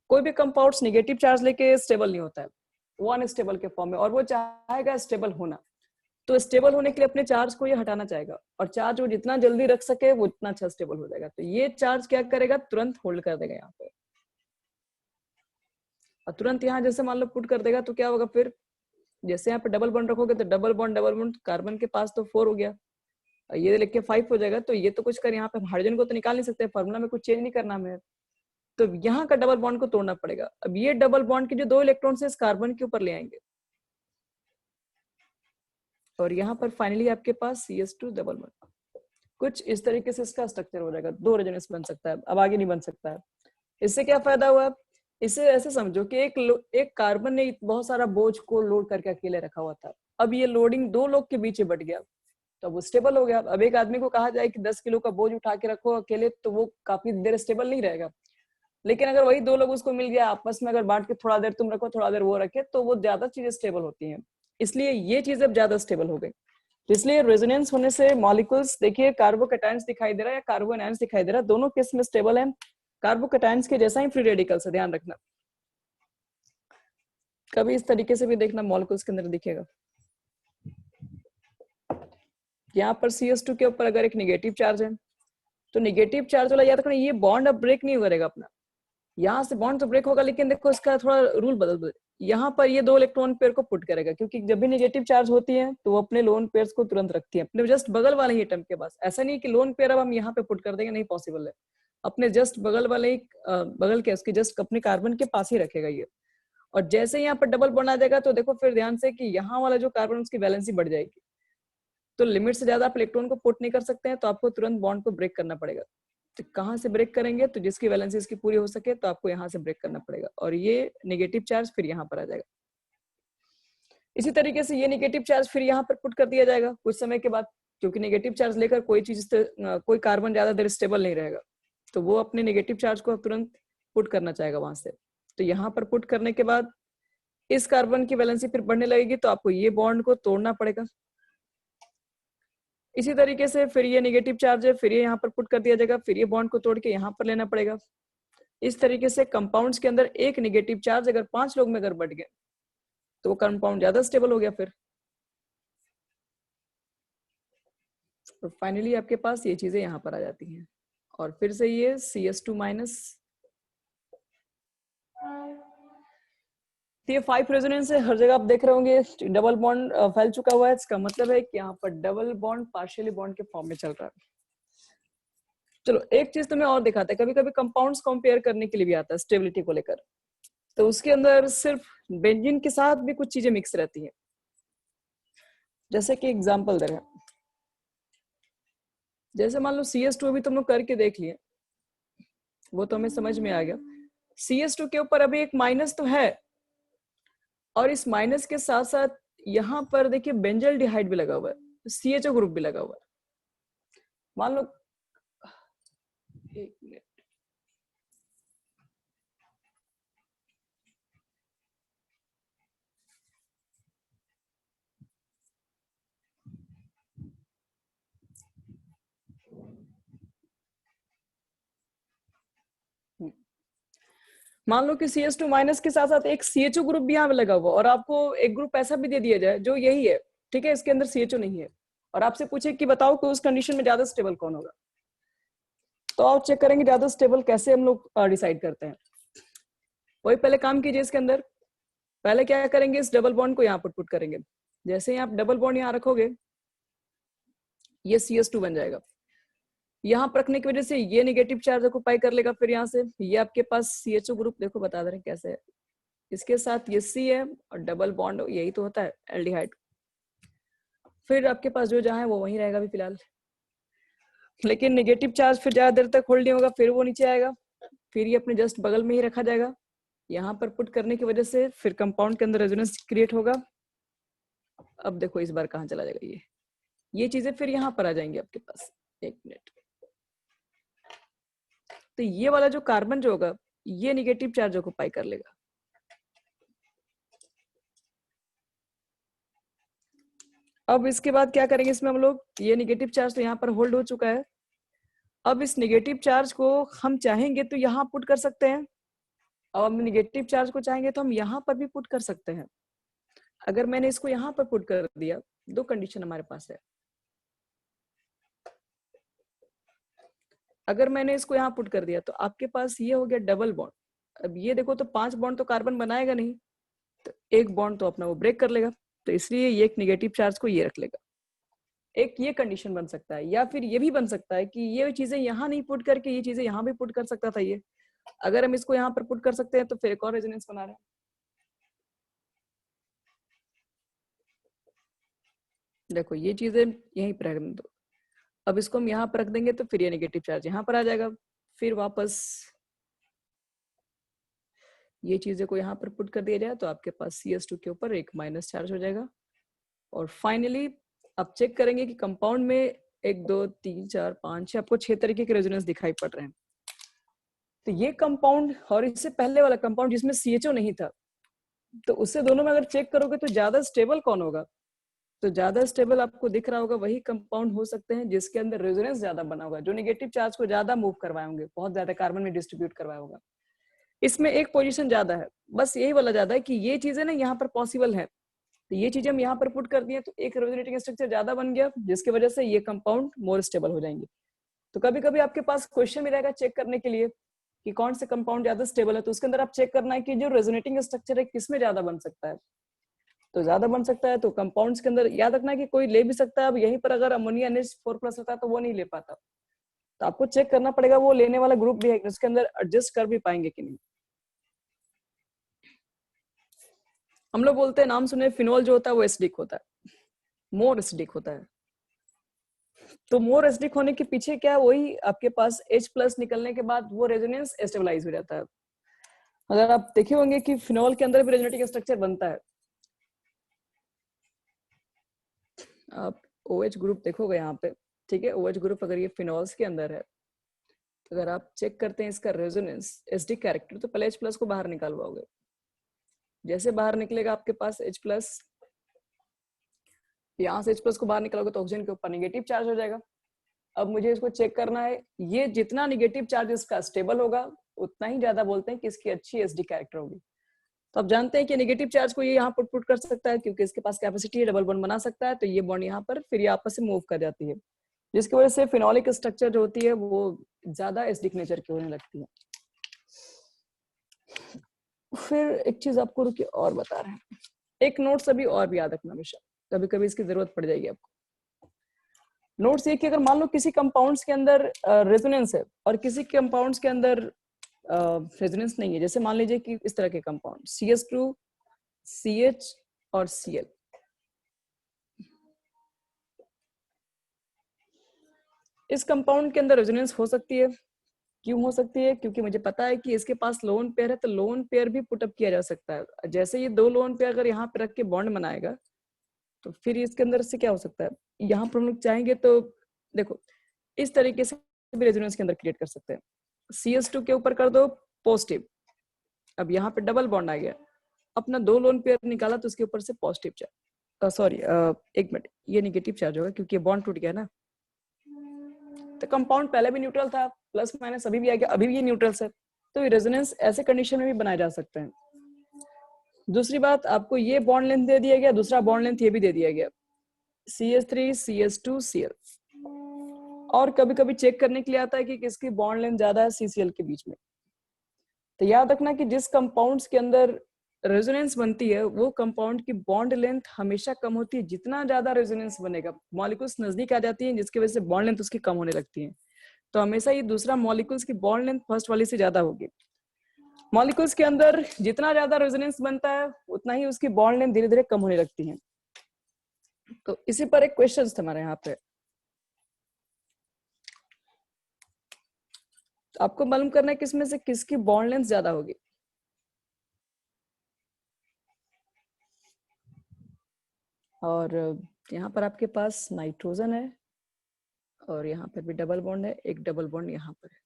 कोई भी कंपाउंड्स नेगेटिव चार्ज लेके स्टेबल नहीं होता है, वो अनस्टेबल के फॉर्म में, और वो चाहेगा स्टेबल होना। तो स्टेबल होने के लिए अपने चार्ज को ये हटाना चाहेगा, और चार्ज वो जितना जल्दी रख सके वो उतना अच्छा स्टेबल हो जाएगा। तो ये चार्ज क्या करेगा, तुरंत होल्ड कर देगा यहाँ पे, और तुरंत यहाँ जैसे मान लो पुट कर देगा तो क्या होगा, फिर जैसे यहाँ पे डबल बॉन्ड रखोगे तो डबल बॉन्ड कार्बन के पास तो 4 हो गया, ये लिख के 5 हो जाएगा। तो ये तो कुछ कर यहाँ पे हाइड्रोजन को तो निकाल नहीं सकते, फॉर्मूला में कुछ चेंज नहीं करना हमें, तो यहाँ का डबल बॉन्ड को तोड़ना पड़ेगा। अब ये डबल बॉन्ड के जो 2 इलेक्ट्रॉन से इस कार्बन के ऊपर ले आएंगे, और यहाँ पर फाइनली आपके पास CH2 डबल बॉन्ड। कुछ इस तरीके से इसका स्ट्रक्चर हो जाएगा, 2 रेजोनेंस बन सकता है, अब आगे नहीं बन सकता है। इससे क्या फायदा हुआ, इसे ऐसे समझो कि एक कार्बन ने बहुत सारा बोझ को लोड करके अकेले रखा हुआ था, अब ये लोडिंग 2 लोग के बीच बट गया, तो वो स्टेबल हो गया। अब एक आदमी को कहा जाए कि 10 किलो का बोझ उठा के रखो अकेले, तो वो काफी देर स्टेबल नहीं रहेगा। लेकिन अगर वही 2 लोग उसको मिल गया आपस में, अगर बांट के थोड़ा देर तुम रखो थोड़ा देर वो रखे, तो वो ज्यादा चीजें स्टेबल होती हैं। इसलिए ये चीजें अब ज्यादा स्टेबल हो गई। इसलिए रेजोनेंस होने से मॉलिक्यूल्स, देखिए कार्बोकैटायंस दिखाई दे रहा है या कार्बन आयंस दिखाई दे रहा है, दोनों केस में स्टेबल है। कार्बोकैटायंस के जैसा ही फ्री रेडिकल्स है, ध्यान रखना। कभी इस तरीके से भी देखना मॉलिक्यूल्स के अंदर दिखेगा। यहाँ पर CS2 के ऊपर अगर एक नेगेटिव चार्ज है तो नेगेटिव चार्ज वाला याद रखना, ये बॉन्ड अब ब्रेक नहीं करेगा अपना, यहाँ से बॉन्ड तो ब्रेक होगा लेकिन देखो इसका थोड़ा रूल बदल, यहाँ पर ये 2 इलेक्ट्रॉन पेयर को पुट करेगा, क्योंकि जब भी नेगेटिव चार्ज होती है तो वो अपने लोन पेयर्स को तुरंत रखती है अपने जस्ट बगल वाले ही एटम के पास। ऐसा नहीं कि लोन पेयर अब हम यहाँ पे पुट कर देंगे, नहीं पॉसिबल है, अपने जस्ट बगल वाले ही बगल के उसके जस्ट अपने कार्बन के पास ही रखेगा ये। और जैसे ही यहाँ पर डबल बॉन्ड आ जाएगा तो देखो फिर ध्यान से कि यहाँ वाला जो कार्बन उसकी वैलेंसी बढ़ जाएगी, तो लिमिट से ज्यादा आप इलेक्ट्रॉन को पुट नहीं कर सकते हैं, तो आपको तुरंत बॉन्ड को ब्रेक करना पड़ेगा। तो कहाँ से ब्रेक करेंगे, तो जिसकी वैलेंसी इसकी पूरी हो सके तो आपको यहाँ से ब्रेक करना पड़ेगा, और ये नेगेटिव चार्ज फिर यहाँ पर आ जाएगा। इसी तरीके से ये नेगेटिव चार्ज फिर यहाँ पर पुट कर दिया जाएगा कुछ समय के बाद, क्योंकि नेगेटिव चार्ज लेकर कोई चीज कोई कार्बन ज्यादा देर स्टेबल नहीं रहेगा, तो वो अपने नेगेटिव चार्ज को तुरंत पुट करना चाहेगा वहां से। तो यहाँ पर पुट करने के बाद इस कार्बन की वैलेंसी फिर बढ़ने लगेगी, तो आपको ये बॉन्ड को तोड़ना पड़ेगा। इसी तरीके से फिर ये नेगेटिव चार्ज है, फिर ये यहाँ पर पुट कर दिया जाएगा, फिर ये बॉन्ड को तोड़ के यहाँ पर लेना पड़ेगा। इस तरीके से कंपाउंड्स के अंदर एक नेगेटिव चार्ज अगर 5 लोग में अगर बढ़ गए तो वो कंपाउंड ज्यादा स्टेबल हो गया फिर। तो फाइनली आपके पास ये चीजें यहाँ पर आ जाती हैं, और फिर से ये CS2-। तो ये 5 रेजोनेंस है, हर जगह आप देख रहे होंगे डबल बॉन्ड फैल चुका हुआ है, इसका मतलब है कि यहाँ पर डबल बॉन्ड पार्शियली बॉन्ड के फॉर्म में चल रहा है। चलो एक चीज तुम्हें और दिखाते हैं, कभी कभी कंपाउंड्स कंपेयर करने के लिए भी आता है स्टेबिलिटी को लेकर, तो उसके अंदर सिर्फ बेंजीन के साथ भी कुछ चीजें मिक्स रहती हैं। जैसे कि एग्जांपल दे रहे हैं, जैसे मान लो CS2 अभी तुम लोग करके देख लिए, वो तो हमें समझ में आ गया। CS2 के ऊपर अभी एक माइनस तो है, और इस माइनस के साथ साथ यहाँ पर देखिए बेंजल डिहाइड भी लगा हुआ है, CHO ग्रुप भी लगा हुआ है। मान लो एक मिनट, मान लो कि CS2 माइनस के साथ साथ एक CHO ग्रुप भी यहाँ पे लगा हुआ, और आपको एक ग्रुप ऐसा भी दे दिया जाए जो यही है, ठीक है, इसके अंदर CHO नहीं है, और आपसे पूछे कि बताओ कि उस कंडीशन में ज्यादा स्टेबल कौन होगा, तो आप चेक करेंगे ज्यादा स्टेबल कैसे हम लोग डिसाइड करते हैं। वही पहले काम कीजिए, इसके अंदर पहले क्या करेंगे, इस डबल बॉन्ड को यहाँ पर पुट करेंगे। जैसे ही आप डबल बॉन्ड यहाँ रखोगे ये CS2 बन जाएगा, यहाँ पर रखने की वजह से ये नेगेटिव चार्ज ऑक्यूपाई कर लेगा, फिर यहाँ से ये आपके पास CHO ग्रुप देखो बता दे रहे हैं कैसे है, इसके साथ ये C है और डबल बॉन्ड यही तो होता है एल्डिहाइड, फिर आपके पास जो जहाँ है वो वहीं रहेगा भी फिलहाल, लेकिन नेगेटिव चार्ज फिर ज्यादा देर तक होल्ड नहीं होगा, फिर वो नीचे आएगा, फिर ये अपने जस्ट बगल में ही रखा जाएगा। यहाँ पर पुट करने की वजह से फिर कंपाउंड के अंदर रेजोनेंस क्रिएट होगा। अब देखो इस बार कहाँ चला जाएगा ये चीजें फिर यहाँ पर आ जाएंगी आपके पास। एक मिनट, तो ये वाला जो कार्बन जो होगा ये नेगेटिव चार्ज ऑक्यूपाई कर लेगा, अब इसके बाद क्या करेंगे इसमें हम लोग, ये नेगेटिव चार्ज तो यहाँ पर होल्ड हो चुका है, अब इस नेगेटिव चार्ज को हम चाहेंगे तो यहाँ पुट कर सकते हैं, अब हम नेगेटिव चार्ज को चाहेंगे तो हम यहाँ पर भी पुट कर सकते हैं। अगर मैंने इसको यहाँ पर पुट कर दिया, दो कंडीशन हमारे पास है, अगर मैंने इसको यहाँ पुट कर दिया तो आपके पास ये हो गया डबल बॉन्ड। अब ये देखो तो 5 बॉन्ड तो कार्बन बनाएगा नहीं, तो एक बॉन्ड तो अपना वो ब्रेक कर लेगा, तो इसलिए ये एक नेगेटिव चार्ज को ये रख लेगा। एक ये कंडीशन बन सकता है, या फिर ये भी बन सकता है कि ये चीजें यहाँ नहीं पुट करके ये चीजें यहाँ भी पुट कर सकता था ये, अगर हम इसको यहाँ पर पुट कर सकते हैं तो फिर एक और रेजोनेंस बना रहे हैं। देखो ये चीजें यहीं पर रखने दो, अब इसको हम यहाँ पर रख देंगे तो फिर ये नेगेटिव चार्ज यहाँ पर आ जाएगा, फिर वापस ये चीजें को यहाँ पर पुट कर दिया जाए तो आपके पास CS2 के ऊपर एक माइनस चार्ज हो जाएगा। और फाइनली आप चेक करेंगे कि कंपाउंड में 1 2 3 4 5 6 आपको 6 तरीके के रेजोनेंस दिखाई पड़ रहे हैं। तो ये कंपाउंड और इससे पहले वाला कंपाउंड जिसमें CHO नहीं था, तो उससे दोनों में अगर चेक करोगे तो ज्यादा स्टेबल कौन होगा, तो ज्यादा स्टेबल आपको दिख रहा होगा वही कंपाउंड हो सकते हैं जिसके अंदर रेजोनेंस ज्यादा बना होगा, जो नेगेटिव चार्ज को ज्यादा मूव करवाए होंगे, बहुत ज्यादा कार्बन में डिस्ट्रीब्यूट करवाया होगा। इसमें एक पोजीशन ज्यादा है, बस यही वाला ज्यादा है कि ये चीजें ना यहाँ पर पॉसिबल है, तो ये चीजें हम यहाँ पर पुट कर दिए तो एक रेजोनेटिंग स्ट्रक्चर ज्यादा बन गया, जिसकी वजह से ये कंपाउंड मोर स्टेबल हो जाएंगे। तो कभी कभी आपके पास क्वेश्चन भी रहेगा चेक करने के लिए कि कौन से कंपाउंड ज्यादा स्टेबल है, तो उसके अंदर आप चेक करना है कि जो रेजोनेटिंग स्ट्रक्चर है किसमें ज्यादा बन सकता है। तो ज्यादा बन सकता है तो कंपाउंड्स के अंदर याद रखना है कि कोई ले भी सकता है। अब यहीं पर अगर अमोनिया NH4+ होता है तो वो नहीं ले पाता, तो आपको चेक करना पड़ेगा वो लेने वाला ग्रुप भी है उसके अंदर एडजस्ट कर भी पाएंगे कि नहीं। हम लोग बोलते हैं, नाम सुने, फिनोल जो होता है वो एसिडिक होता है, मोर एसिडिक होता है। तो मोर एसिडिक होने के पीछे क्या है, वही आपके पास H+ निकलने के बाद वो रेजोनेंस स्टेबलाइज हो जाता है। अगर आप देखे होंगे कि फिनोल के अंदर भी रेजोनेटिक स्ट्रक्चर बनता है, आप OH ग्रुप देखोगे यहाँ पे, ठीक है, OH ग्रुप अगर ये फिनोल्स के अंदर है तो अगर आप चेक करते हैं इसका रेजोनेंस एसिडिक कैरेक्टर, तो पहले H+ को बाहर निकालवाओगे। जैसे बाहर निकलेगा आपके पास H+, यहाँ से H+ को बाहर निकालोगे तो ऑक्सीजन के ऊपर नेगेटिव चार्ज हो जाएगा। अब मुझे इसको चेक करना है, ये जितना नेगेटिव चार्ज इसका स्टेबल होगा उतना ही ज्यादा बोलते हैं कि इसकी अच्छी एसडी कैरेक्टर होगी। तो आप जानते हैं कि नेगेटिव चार्ज को ये यहाँ पर पुट कर सकता है क्योंकि इसके पास कैपेसिटी है, डबल बॉन्ड बना सकता है, तो ये बॉन्ड यहाँ पर फिर ये आपस में मूव कर जाती है, जिसकी वजह से फिनोलिक स्ट्रक्चर जो होती है वो ज्यादा एसिडिक नेचर की होने लगती है। फिर एक चीज आपको रुकिए और बता रहे हैं, एक नोट्स अभी और भी याद रखना हमेशा, कभी कभी इसकी जरूरत पड़ जाएगी आपको। नोट्स ये कि अगर मान लो किसी कंपाउंड्स के अंदर रेजोनेंस है और किसी कंपाउंड्स के अंदर रेजोनेंस नहीं है, जैसे मान लीजिए कि इस तरह के कंपाउंड CH2, CH और Cl, इस कंपाउंड के अंदर रेजोनेंस हो सकती है। क्यों हो सकती है? क्योंकि मुझे पता है कि इसके पास लोन पेयर है, तो लोन पेयर भी पुटअप किया जा सकता है। जैसे ये दो लोन पेयर अगर यहाँ पे रख के बॉन्ड बनाएगा तो फिर इसके अंदर से क्या हो सकता है, यहाँ पर हम लोग चाहेंगे तो देखो इस तरीके से भी रेजोनेंस के अंदर क्रिएट कर सकते हैं। CH2 के ऊपर कर दो पॉजिटिव, अब यहाँ पे डबल बॉन्ड आ गया, अपना दो लोन पेयर निकाला तो उसके ऊपर से पॉजिटिव चार्ज, सॉरी एक मिनट, ये नेगेटिव चार्ज होगा क्योंकि ये बॉन्ड टूट गया ना। तो कंपाउंड पहले भी न्यूट्रल था, प्लस माइनस अभी भी आ गया, अभी भी ये न्यूट्रल है, तो ये रेजोनेंस ऐसे कंडीशन में भी बनाए जा सकते हैं। दूसरी बात, आपको ये बॉन्ड लेंथ दे दिया गया, दूसरा बॉन्ड लेंथ ये भी दे दिया गया, CH3, CH2, Cl, और कभी कभी चेक करने के लिए आता है कि किसकी बॉन्ड लेंथ ज्यादा है CCl के बीच में। तो याद रखना कि जिस कंपाउंड्स के अंदर रेजोनेंस बनती है वो कंपाउंड की बॉन्ड लेंथ हमेशा कम होती है। जितना ज्यादा रेजोनेंस बनेगा, मॉलिक्यूल्स नजदीक आ जाती हैं जिसकी वजह से बॉन्ड लेंथ उसकी कम होने लगती है, तो हमेशा ये दूसरा मॉलिक्यूल्स की बॉन्ड लेंथ फर्स्ट वाली से ज्यादा होगी। मॉलिक्यूल्स के अंदर जितना ज्यादा रेजोनेंस बनता है उतना ही उसकी बॉन्ड लेंथ धीरे धीरे कम होने लगती है। तो इसी पर एक क्वेश्चन था हमारे यहाँ पे, तो आपको मालूम करना है किसमें से किसकी बॉन्ड लेंथ ज्यादा होगी। और यहाँ पर आपके पास नाइट्रोजन है और यहाँ पर भी डबल बॉन्ड है, एक डबल बॉन्ड यहाँ पर है,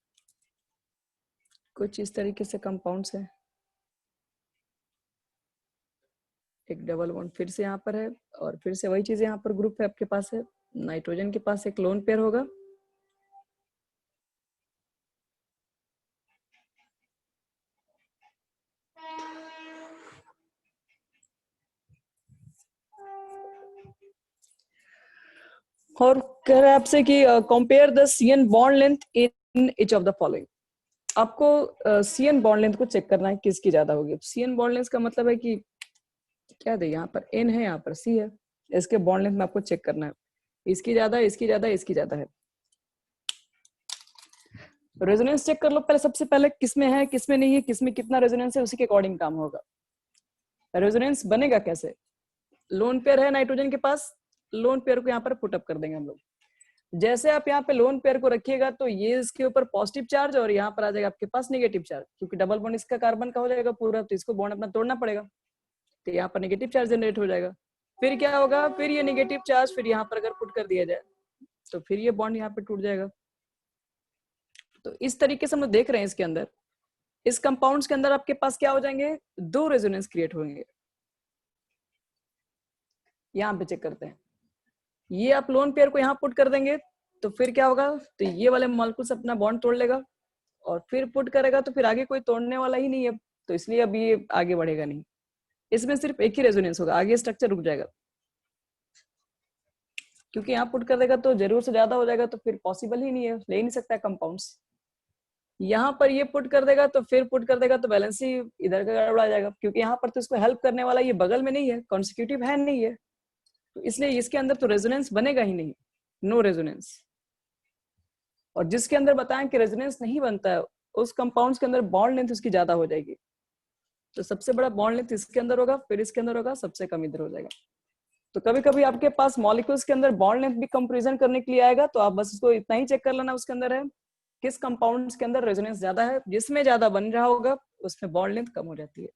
कुछ इस तरीके से कंपाउंड्स है, एक डबल बॉन्ड फिर से यहाँ पर है और फिर से वही चीज यहाँ पर ग्रुप है आपके पास है। नाइट्रोजन के पास एक लोन पेयर होगा, और कह रहा है आपसे कि compare the CN bond length in each of the following. आपको CN बॉन्ड लेंथ को चेक करना है किसकी ज्यादा होगी। CN बॉन्ड लेंथ का मतलब है कि क्या दे, यहाँ पर N है, यहाँ पर C है, इसके बॉन्ड लेंथ में आपको चेक करना है, इसकी ज्यादा, इसकी ज्यादा, इसकी ज्यादा है। रेजोनेंस चेक कर लो पहले, सबसे पहले किसमें है किसमें नहीं है, किसमें कितना रेजोनेंस है, उसी के अकॉर्डिंग काम होगा। रेजोनेंस बनेगा कैसे, लोन पेयर है नाइट्रोजन के पास, लोन पेयर को यहाँ पर पुटअप कर देंगे हम लोग। जैसे आप यहाँ पे लोन पेयर को रखिएगा तो ये इसके ऊपर पॉजिटिव चार्ज और यहाँ पर आ जाएगा आपके पास नेगेटिव चार्ज, क्योंकि डबल बॉन्ड इसका कार्बन का हो जाएगा पूरा, तो इसको बॉन्ड अपना तोड़ना पड़ेगा, तो यहाँ पर नेगेटिव चार्ज जनरेट हो जाएगा। फिर क्या होगा, फिर ये नेगेटिव चार्ज फिर यहाँ पर अगर पुट कर दिया जाए तो फिर ये बॉन्ड यहाँ पे टूट जाएगा। तो इस तरीके से हम देख रहे हैं इसके अंदर, इस कंपाउंड्स के अंदर आपके पास क्या हो जाएंगे, दो रेजोनेंस क्रिएट होंगे। यहाँ पे चेक करते हैं, ये आप लोन पेयर को यहाँ पुट कर देंगे तो फिर क्या होगा, तो ये वाले मॉलिक्यूल्स अपना बॉन्ड तोड़ लेगा और फिर पुट करेगा, तो फिर आगे कोई तोड़ने वाला ही नहीं है, तो इसलिए अब ये आगे बढ़ेगा नहीं। इसमें सिर्फ एक ही रेजोनेंस होगा, आगे स्ट्रक्चर रुक जाएगा, क्योंकि यहाँ पुट कर देगा तो जरूर से ज्यादा हो जाएगा, तो फिर पॉसिबल ही नहीं है, ले ही नहीं सकता कंपाउंड्स। यहाँ पर ये पुट कर देगा तो फिर पुट कर देगा तो बैलेंस ही इधर का गड़बड़ा जाएगा, क्योंकि यहाँ पर तो इसको हेल्प करने वाला ये बगल में नहीं है, कॉन्सिक्यूटिव है नहीं है, तो इसलिए इसके अंदर तो रेजोनेंस बनेगा ही नहीं, नो रेजोनेंस। और जिसके अंदर बताएं कि रेजोनेंस नहीं बनता है, उस कंपाउंड्स के अंदर बॉन्ड लेंथ उसकी ज्यादा हो जाएगी, तो सबसे बड़ा बॉन्ड लेंथ इसके अंदर होगा, फिर इसके अंदर होगा, सबसे कम इधर हो जाएगा। तो कभी कभी आपके पास मॉलिक्यूल्स के अंदर बॉन्ड लेंथ भी कंपैरिजन करने के लिए आएगा, तो आप बस इसको इतना ही चेक कर लेना उसके अंदर है किस कंपाउंड्स के अंदर रेजोनेंस ज्यादा है, जिसमें ज्यादा बन रहा होगा उसमें बॉन्ड लेंथ कम हो जाती है।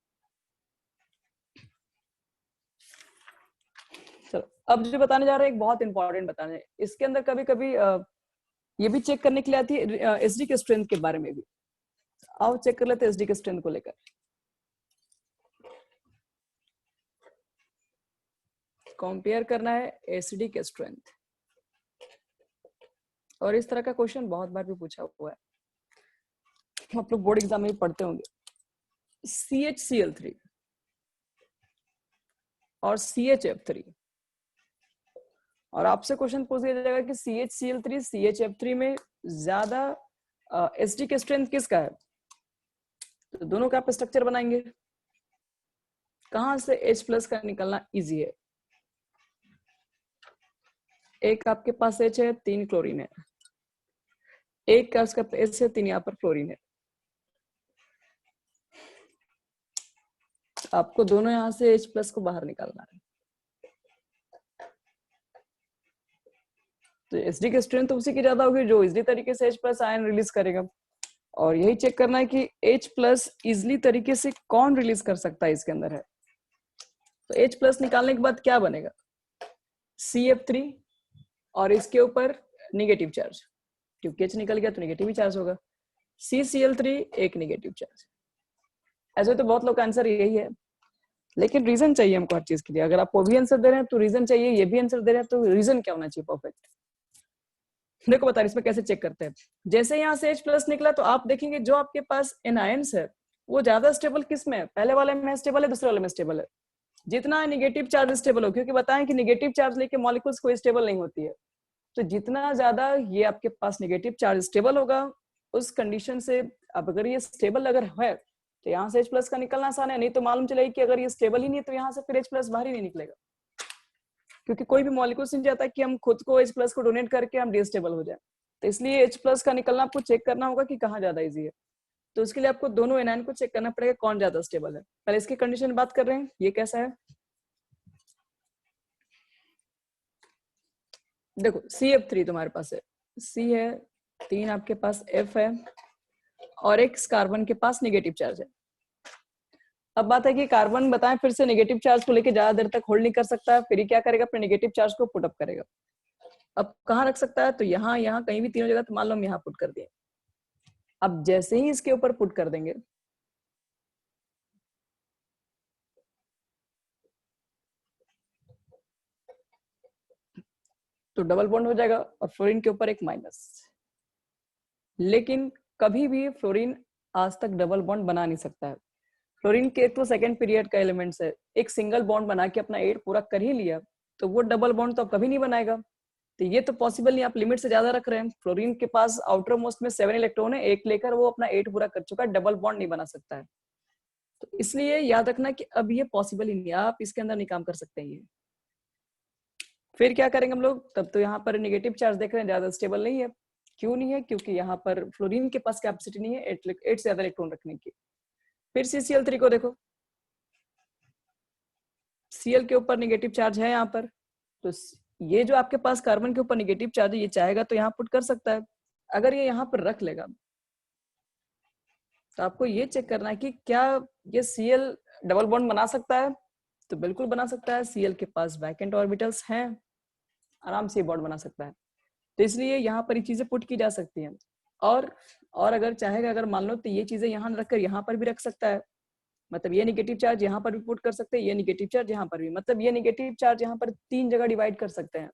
चलो अब जो बताने जा रहे हैं एक बहुत इंपॉर्टेंट बताने हैं, इसके अंदर कभी कभी ये भी चेक करने के लिए आती है एसडी के स्ट्रेंथ के बारे में भी। आओ चेक कर लेते हैं एसडी के स्ट्रेंथ को लेकर। कंपेयर करना है एसडी के स्ट्रेंथ, और इस तरह का क्वेश्चन बहुत बार भी पूछा हुआ है, आप लोग बोर्ड एग्जाम में भी पढ़ते होंगे। CHCl3 और CHF3, और आपसे क्वेश्चन पूछ दिया जाएगा कि CHCl3 CHF3 में ज्यादा एसडी के स्ट्रेंथ किसका है, तो दोनों का आप स्ट्रक्चर बनाएंगे। कहां से H+ का निकलना इजी है, एक आपके पास H है, 3 क्लोरीन है, एक का उसका H है, 3 यहाँ पर फ्लोरीन है, आपको दोनों यहां से H+ को बाहर निकालना है। तो एसडी की स्ट्रेंथ तो उसी की ज्यादा होगी जो इजली तरीके से H+ आयन रिलीज करेगा, और यही चेक करना है कि H+ इजली तरीके से कौन रिलीज कर सकता है इसके अंदर है। तो H+ निकालने के बाद क्या बनेगा, CF3 और इसके ऊपर निगेटिव चार्ज, क्योंकि H निकल गया तो निगेटिव ही चार्ज होगा, CCl3 एक निगेटिव चार्ज। ऐसे तो बहुत लोग का आंसर यही है, लेकिन रीजन चाहिए हमको हर चीज के लिए। अगर आप वो भी आंसर दे रहे हैं तो रीजन चाहिए, ये भी आंसर दे रहे हैं तो रीजन क्या होना चाहिए परफेक्ट। देखो बता रहे इसमें कैसे चेक करते हैं। जैसे यहाँ से H+ निकला तो आप देखेंगे जो आपके पास एनायंस है वो ज्यादा स्टेबल किस में है, पहले वाले में स्टेबल है, दूसरे वाले में स्टेबल है। जितना निगेटिव चार्ज स्टेबल हो, क्योंकि बताएं कि निगेटिव चार्ज लेके मॉलिक्यूल्स कोई स्टेबल नहीं होती है, तो जितना ज्यादा ये आपके पास निगेटिव चार्ज स्टेबल होगा उस कंडीशन से, अब अगर ये स्टेबल अगर है तो यहाँ से H+ का निकलना आसान है, नहीं तो मालूम चलेगी कि अगर ये स्टेबल ही नहीं है तो यहाँ से फिर H+ बाहर ही नहीं निकलेगा, क्योंकि कोई भी मॉलिक्यूल नहीं चाहता कि हम खुद को H+ को डोनेट करके हम डिस्टेबल हो जाए। तो इसलिए H+ का निकलना आपको चेक करना होगा कि कहाँ ज्यादा इजी है। तो उसके लिए आपको दोनों एनायन को चेक करना पड़ेगा कौन ज्यादा स्टेबल है। पहले इसकी कंडीशन बात कर रहे हैं, ये कैसा है, देखो CF3 तुम्हारे पास है, C है, 3 आपके पास F है, और एक कार्बन के पास निगेटिव चार्ज है। अब बात है कि कार्बन बताएं फिर से निगेटिव चार्ज को लेके ज्यादा देर तक होल्ड नहीं कर सकता है, फिर क्या करेगा, अपने निगेटिव चार्ज को पुट अप करेगा। अब कहाँ रख सकता है, तो यहाँ यहाँ कहीं भी तीनों जगह, तो मान लो हम यहाँ पुट कर दिए। अब जैसे ही इसके ऊपर पुट कर देंगे तो डबल बॉन्ड हो जाएगा और फ्लोरीन के ऊपर एक माइनस। लेकिन कभी भी फ्लोरीन आज तक डबल बॉन्ड बना नहीं सकता है। फ्लोरीन के एक तो सेकेंड पीरियड का एलिमेंट्स है, एक सिंगल बॉन्ड बना के अपना 8 पूरा कर ही लिया, तो वो डबल बॉन्ड तो कभी नहीं बनाएगा। तो ये तो पॉसिबल नहीं, आप लिमिट से ज्यादा रख रहे हैं। फ्लोरीन के पास आउटर मोस्ट में 7 इलेक्ट्रॉन है, एक लेकर वो अपना 8 पूरा कर चुका है, डबल बॉन्ड नहीं बना सकता है। तो इसलिए याद रखना कि अब ये पॉसिबल ही नहीं है, आप इसके अंदर नहीं काम कर सकते हैं। फिर क्या करेंगे हम लोग, तब तो यहाँ पर निगेटिव चार्ज देख रहे हैं ज्यादा स्टेबल नहीं है। क्यों नहीं है, क्योंकि यहाँ पर फ्लोरीन के पास कैपेसिटी नहीं है 8 से ज्यादा इलेक्ट्रॉन रखने की। फिर CCl3 को देखो, Cl के ऊपर निगेटिव चार्ज है यहाँ पर, तो ये जो आपके पास कार्बन के ऊपर निगेटिव चार्ज है, ये चाहेगा तो यहाँ पुट कर सकता है। अगर ये यहाँ पर रख लेगा तो आपको ये चेक करना है कि क्या ये Cl डबल बॉन्ड बना सकता है, तो बिल्कुल बना सकता है। Cl के पास वैकेंट ऑर्बिटल्स हैं, आराम से बॉन्ड बना सकता है। तो इसलिए यहाँ पर ये चीजें पुट की जा सकती हैं। और अगर चाहेगा, अगर मान लो तो ये चीजें यहाँ रखकर यहाँ पर भी रख सकता है, मतलब ये निगेटिव चार्ज यहाँ पर भी पुट कर सकते हैं, ये निगेटिव चार्ज यहाँ पर भी, मतलब ये निगेटिव चार्ज यहाँ पर 3 जगह डिवाइड कर सकते हैं।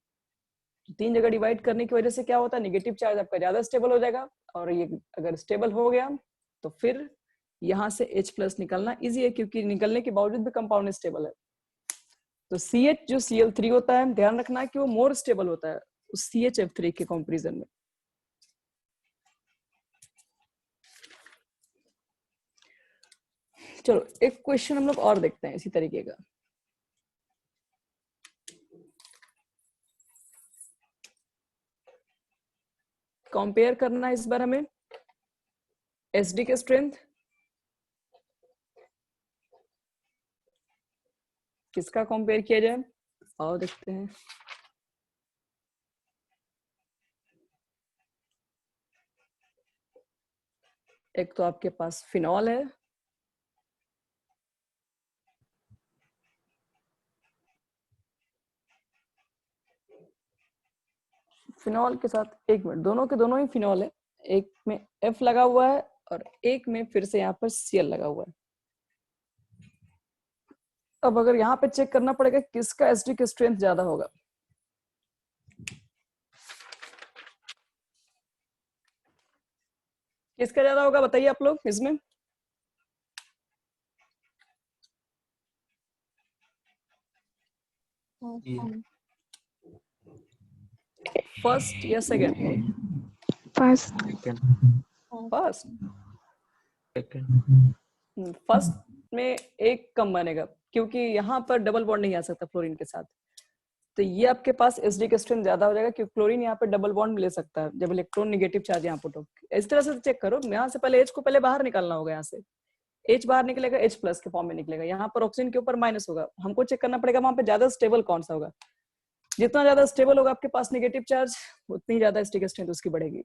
3 जगह डिवाइड करने की वजह से क्या होता है, निगेटिव चार्ज आपका ज्यादा स्टेबल हो जाएगा, और ये अगर स्टेबल हो गया तो फिर यहाँ से H+ निकलना इजी है क्योंकि निकलने के बावजूद भी कंपाउंड स्टेबल है। तो CH जो Cl3 होता है, ध्यान रखना कि वो मोर स्टेबल होता है उस CHF3 के कंपैरिजन में। चलो एक क्वेश्चन हम लोग और देखते हैं इसी तरीके का। कंपेयर करना है इस बार हमें एसडी के स्ट्रेंथ, किसका कंपेयर किया जाए और देखते हैं। एक तो आपके पास फिनॉल है, फिनॉल के साथ, एक मिनट, दोनों के दोनों ही फिनॉल है, एक में F लगा हुआ है और एक में फिर से यहाँ पर Cl लगा हुआ है। अब अगर यहाँ पे चेक करना पड़ेगा किसका एसडी का स्ट्रेंथ ज्यादा होगा। किसका ज्यादा होगा बताइए आप लोग इसमें। फर्स्ट या सेकंड? फर्स्ट। फर्स्ट। फर्स्ट में एक कम बनेगा क्योंकि यहाँ पर डबल बॉन्ड नहीं आ सकता फ्लोरीन के साथ, तो ये आपके पास एसडी का स्ट्रेंथ ज्यादा हो जाएगा क्योंकि क्लोरीन यहाँ पे डबल बॉन्ड ले सकता है जब इलेक्ट्रॉन नेगेटिव चार्ज यहाँ पुट हो। इस तरह से चेक करो, यहाँ से पहले H को पहले बाहर निकालना होगा, यहाँ से H बाहर निकलेगा, H+ के फॉर्म में निकलेगा, यहाँ पर ऑक्सीजन के ऊपर माइनस होगा, हमको चेक करना पड़ेगा वहां पे ज्यादा स्टेबल कौन सा होगा। जितना ज्यादा स्टेबल होगा आपके पास नेगेटिव चार्ज, उतनी ज्यादा एसडी का स्ट्रेंथ उसकी बढ़ेगी।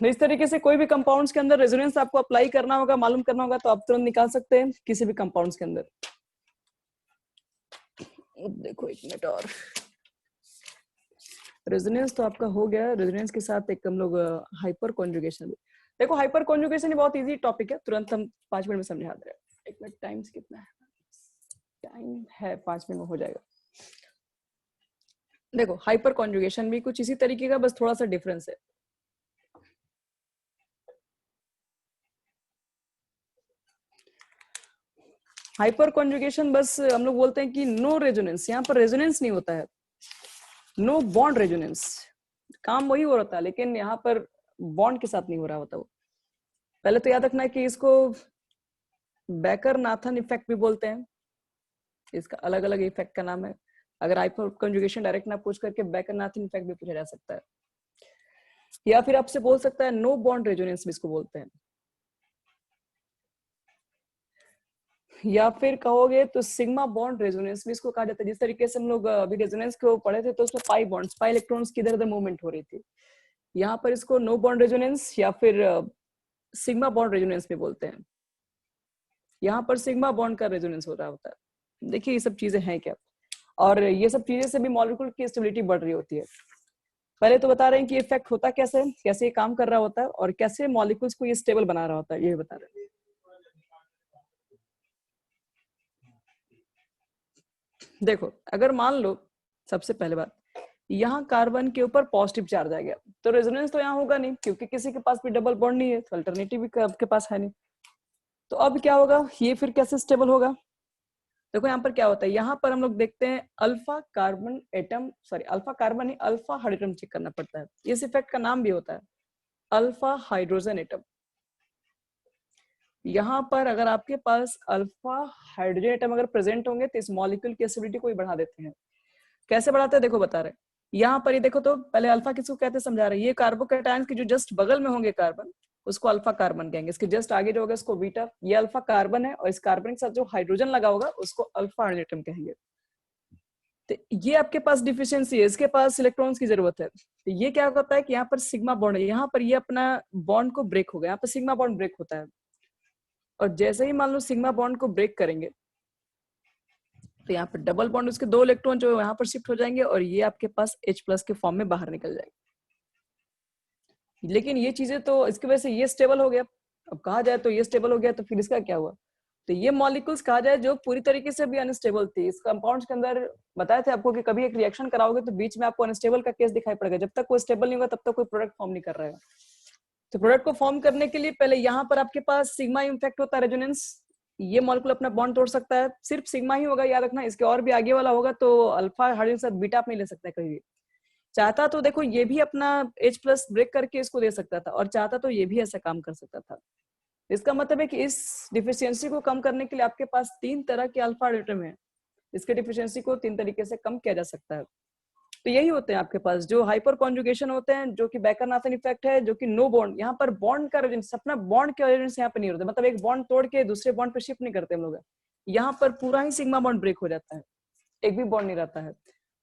इस तरीके से कोई भी कंपाउंड्स के अंदर रेजोनेंस आपको अप्लाई करना होगा, मालूम करना होगा, तो आप तुरंत निकाल सकते हैं किसी भी कंपाउंड्स के अंदर। देखो एक मिनट और, रेजोनेंस तो आपका हो गया। रेजोनेंस के साथ एक हम लोग हाइपर कॉन्जुगेशन, देखो हाइपर कॉन्जुगेशन बहुत इजी टॉपिक है, तुरंत हम 5 मिनट में समझा दे रहे हैं। 1 मिनट, टाइम कितना है? टाइम है 5 मिनट में हो जाएगा। देखो हाइपर कॉन्जुगेशन भी कुछ इसी तरीके का, बस थोड़ा सा डिफरेंस है। हाइपर कॉन्जुगेशन बस हम लोग बोलते हैं कि नो रेजोनेंस, यहाँ पर रेजोनेंस नहीं होता है, नो बॉन्ड रेजोनेंस, काम वही हो रहा था लेकिन यहाँ पर बॉन्ड के साथ नहीं हो रहा होता वो। पहले तो याद रखना है कि इसको बैकर नाथन इफेक्ट भी बोलते हैं, इसका अलग अलग इफेक्ट का नाम है। अगर हाइपर कॉन्जुगेशन डायरेक्ट ना पूछ करके बैकर नाथन इफेक्ट भी पूछा जा सकता है, या फिर आपसे बोल सकता है नो बॉन्ड रेजोनेंस भी इसको बोलते हैं, या फिर कहोगे तो सिग्मा बॉन्ड रेजोनेंस भी इसको कहा जाता है। जिस तरीके से हम लोग अभी रेजोनेंस को पढ़े थे तो उसमें पाई बॉन्ड्स, पाई इलेक्ट्रॉन्स की इधर उधर मूवमेंट हो रही थी, यहाँ पर इसको नो बॉन्ड रेजोनेंस या फिर सिग्मा बॉन्ड रेजोनेंस भी बोलते हैं। यहाँ पर सिग्मा बॉन्ड का रेजोनेंस हो रहा होता है। देखिए ये सब चीजें हैं क्या, और ये सब चीजें से भी मॉलिक्यूल की स्टेबिलिटी बढ़ रही होती है। पहले तो बता रहे हैं कि इफेक्ट होता कैसे, कैसे ये काम कर रहा होता है और कैसे मॉलिक्यूल्स को ये स्टेबल बना रहा होता है, ये बता रहे हैं। देखो अगर मान लो सबसे पहले बात, यहाँ कार्बन के ऊपर पॉजिटिव चार्ज आ गया तो रेजोनेंस तो यहाँ होगा नहीं क्योंकि किसी के पास भी डबल बॉन्ड नहीं है, तो अल्टरनेटिव भी आपके पास है नहीं। तो अब क्या होगा, ये फिर कैसे स्टेबल होगा? देखो यहाँ पर क्या होता है, यहाँ पर हम लोग देखते हैं alpha carbon atom, sorry alpha carbon नहीं, अल्फा हाइड्रोजन चेक करना पड़ता है। इस इफेक्ट का नाम भी होता है अल्फा हाइड्रोजन एटम। यहाँ पर अगर आपके पास अल्फा हाइड्रोजन एटम अगर प्रेजेंट होंगे तो इस मॉलिक्यूल की एसिडिटी को ही बढ़ा देते हैं। कैसे बढ़ाते हैं देखो बता रहे हैं, यहाँ पर ये देखो, तो पहले अल्फा किसको कहते समझा रहे हैं, ये कार्बोकैटायंस के जो जस्ट बगल में होंगे कार्बन, उसको अल्फा कार्बन कहेंगे, इसके जस्ट आगे जो होगा इसको बीटा, ये अल्फा कार्बन है और इस कार्बन के साथ जो हाइड्रोजन लगा होगा उसको अल्फा हाइड्रोजन एटम कहेंगे। तो ये आपके पास डिफिशियंसी है, इसके पास इलेक्ट्रॉन्स की जरूरत है। तो ये क्या होता है कि यहाँ पर सिग्मा बॉन्ड है, यहाँ पर ये अपना बॉन्ड को ब्रेक होगा, यहाँ पर सिग्मा बॉन्ड ब्रेक होता है, और जैसे ही मान लो सिग्मा बॉन्ड को ब्रेक करेंगे तो यहाँ पर डबल बॉन्ड, उसके 2 इलेक्ट्रॉन जो यहाँ पर शिफ्ट हो जाएंगे और ये आपके पास H+ के फॉर्म में बाहर निकल जाएंगे। लेकिन ये चीजें तो इसकी वजह से ये स्टेबल हो गया, अब कहा जाए तो ये स्टेबल हो गया, तो फिर इसका क्या हुआ, तो ये मॉलिक्यूल्स कहा जाए जो पूरी तरीके से भी अनस्टेबल थी। इस कंपाउंड्स के अंदर बताए थे आपको कि कभी एक रिएक्शन कराओगे तो बीच में आपको अनस्टेबल का केस दिखाई पड़ेगा, जब तक कोई स्टेबल नहीं होगा तब तक कोई प्रोडक्ट फॉर्म नहीं कर रहा है। तो प्रोडक्ट को फॉर्म करने के लिए पहले यहाँ पर आपके पास सिग्मा इम्पैक्ट होता है रेजोनेंस, ये मॉलिक्यूल अपना बॉन्ड तोड़ सकता है, सिर्फ सिग्मा ही होगा याद रखना, इसके और भी आगे वाला होगा तो अल्फा हाइड्रोजन के साथ बीटा आप नहीं ले सकता कहीं भी। चाहता तो देखो ये भी अपना H+ ब्रेक करके इसको दे सकता था, और चाहता तो ये भी ऐसा काम कर सकता था। इसका मतलब है कि इस डिफिशियंसी को कम करने के लिए आपके पास 3 तरह के अल्फा हाइड्रोजन है, इसके डिफिशियंसी को 3 तरीके से कम किया जा सकता है। तो यही होते हैं आपके पास जो हाइपर कॉन्जुगेशन होते हैं, जो कि बैकर-नाथन इफेक्ट है, जो कि नो बॉन्ड, यहाँ पर बॉन्ड का रेजोनेंस, अपना बॉन्ड के रेजोनेंस यहाँ पे नहीं होता, मतलब एक बॉन्ड तोड़ के दूसरे बॉन्ड पे शिफ्ट नहीं करते हम लोग, यहाँ पर पूरा ही सिग्मा बॉन्ड ब्रेक हो जाता है, एक भी बॉन्ड नहीं रहता है,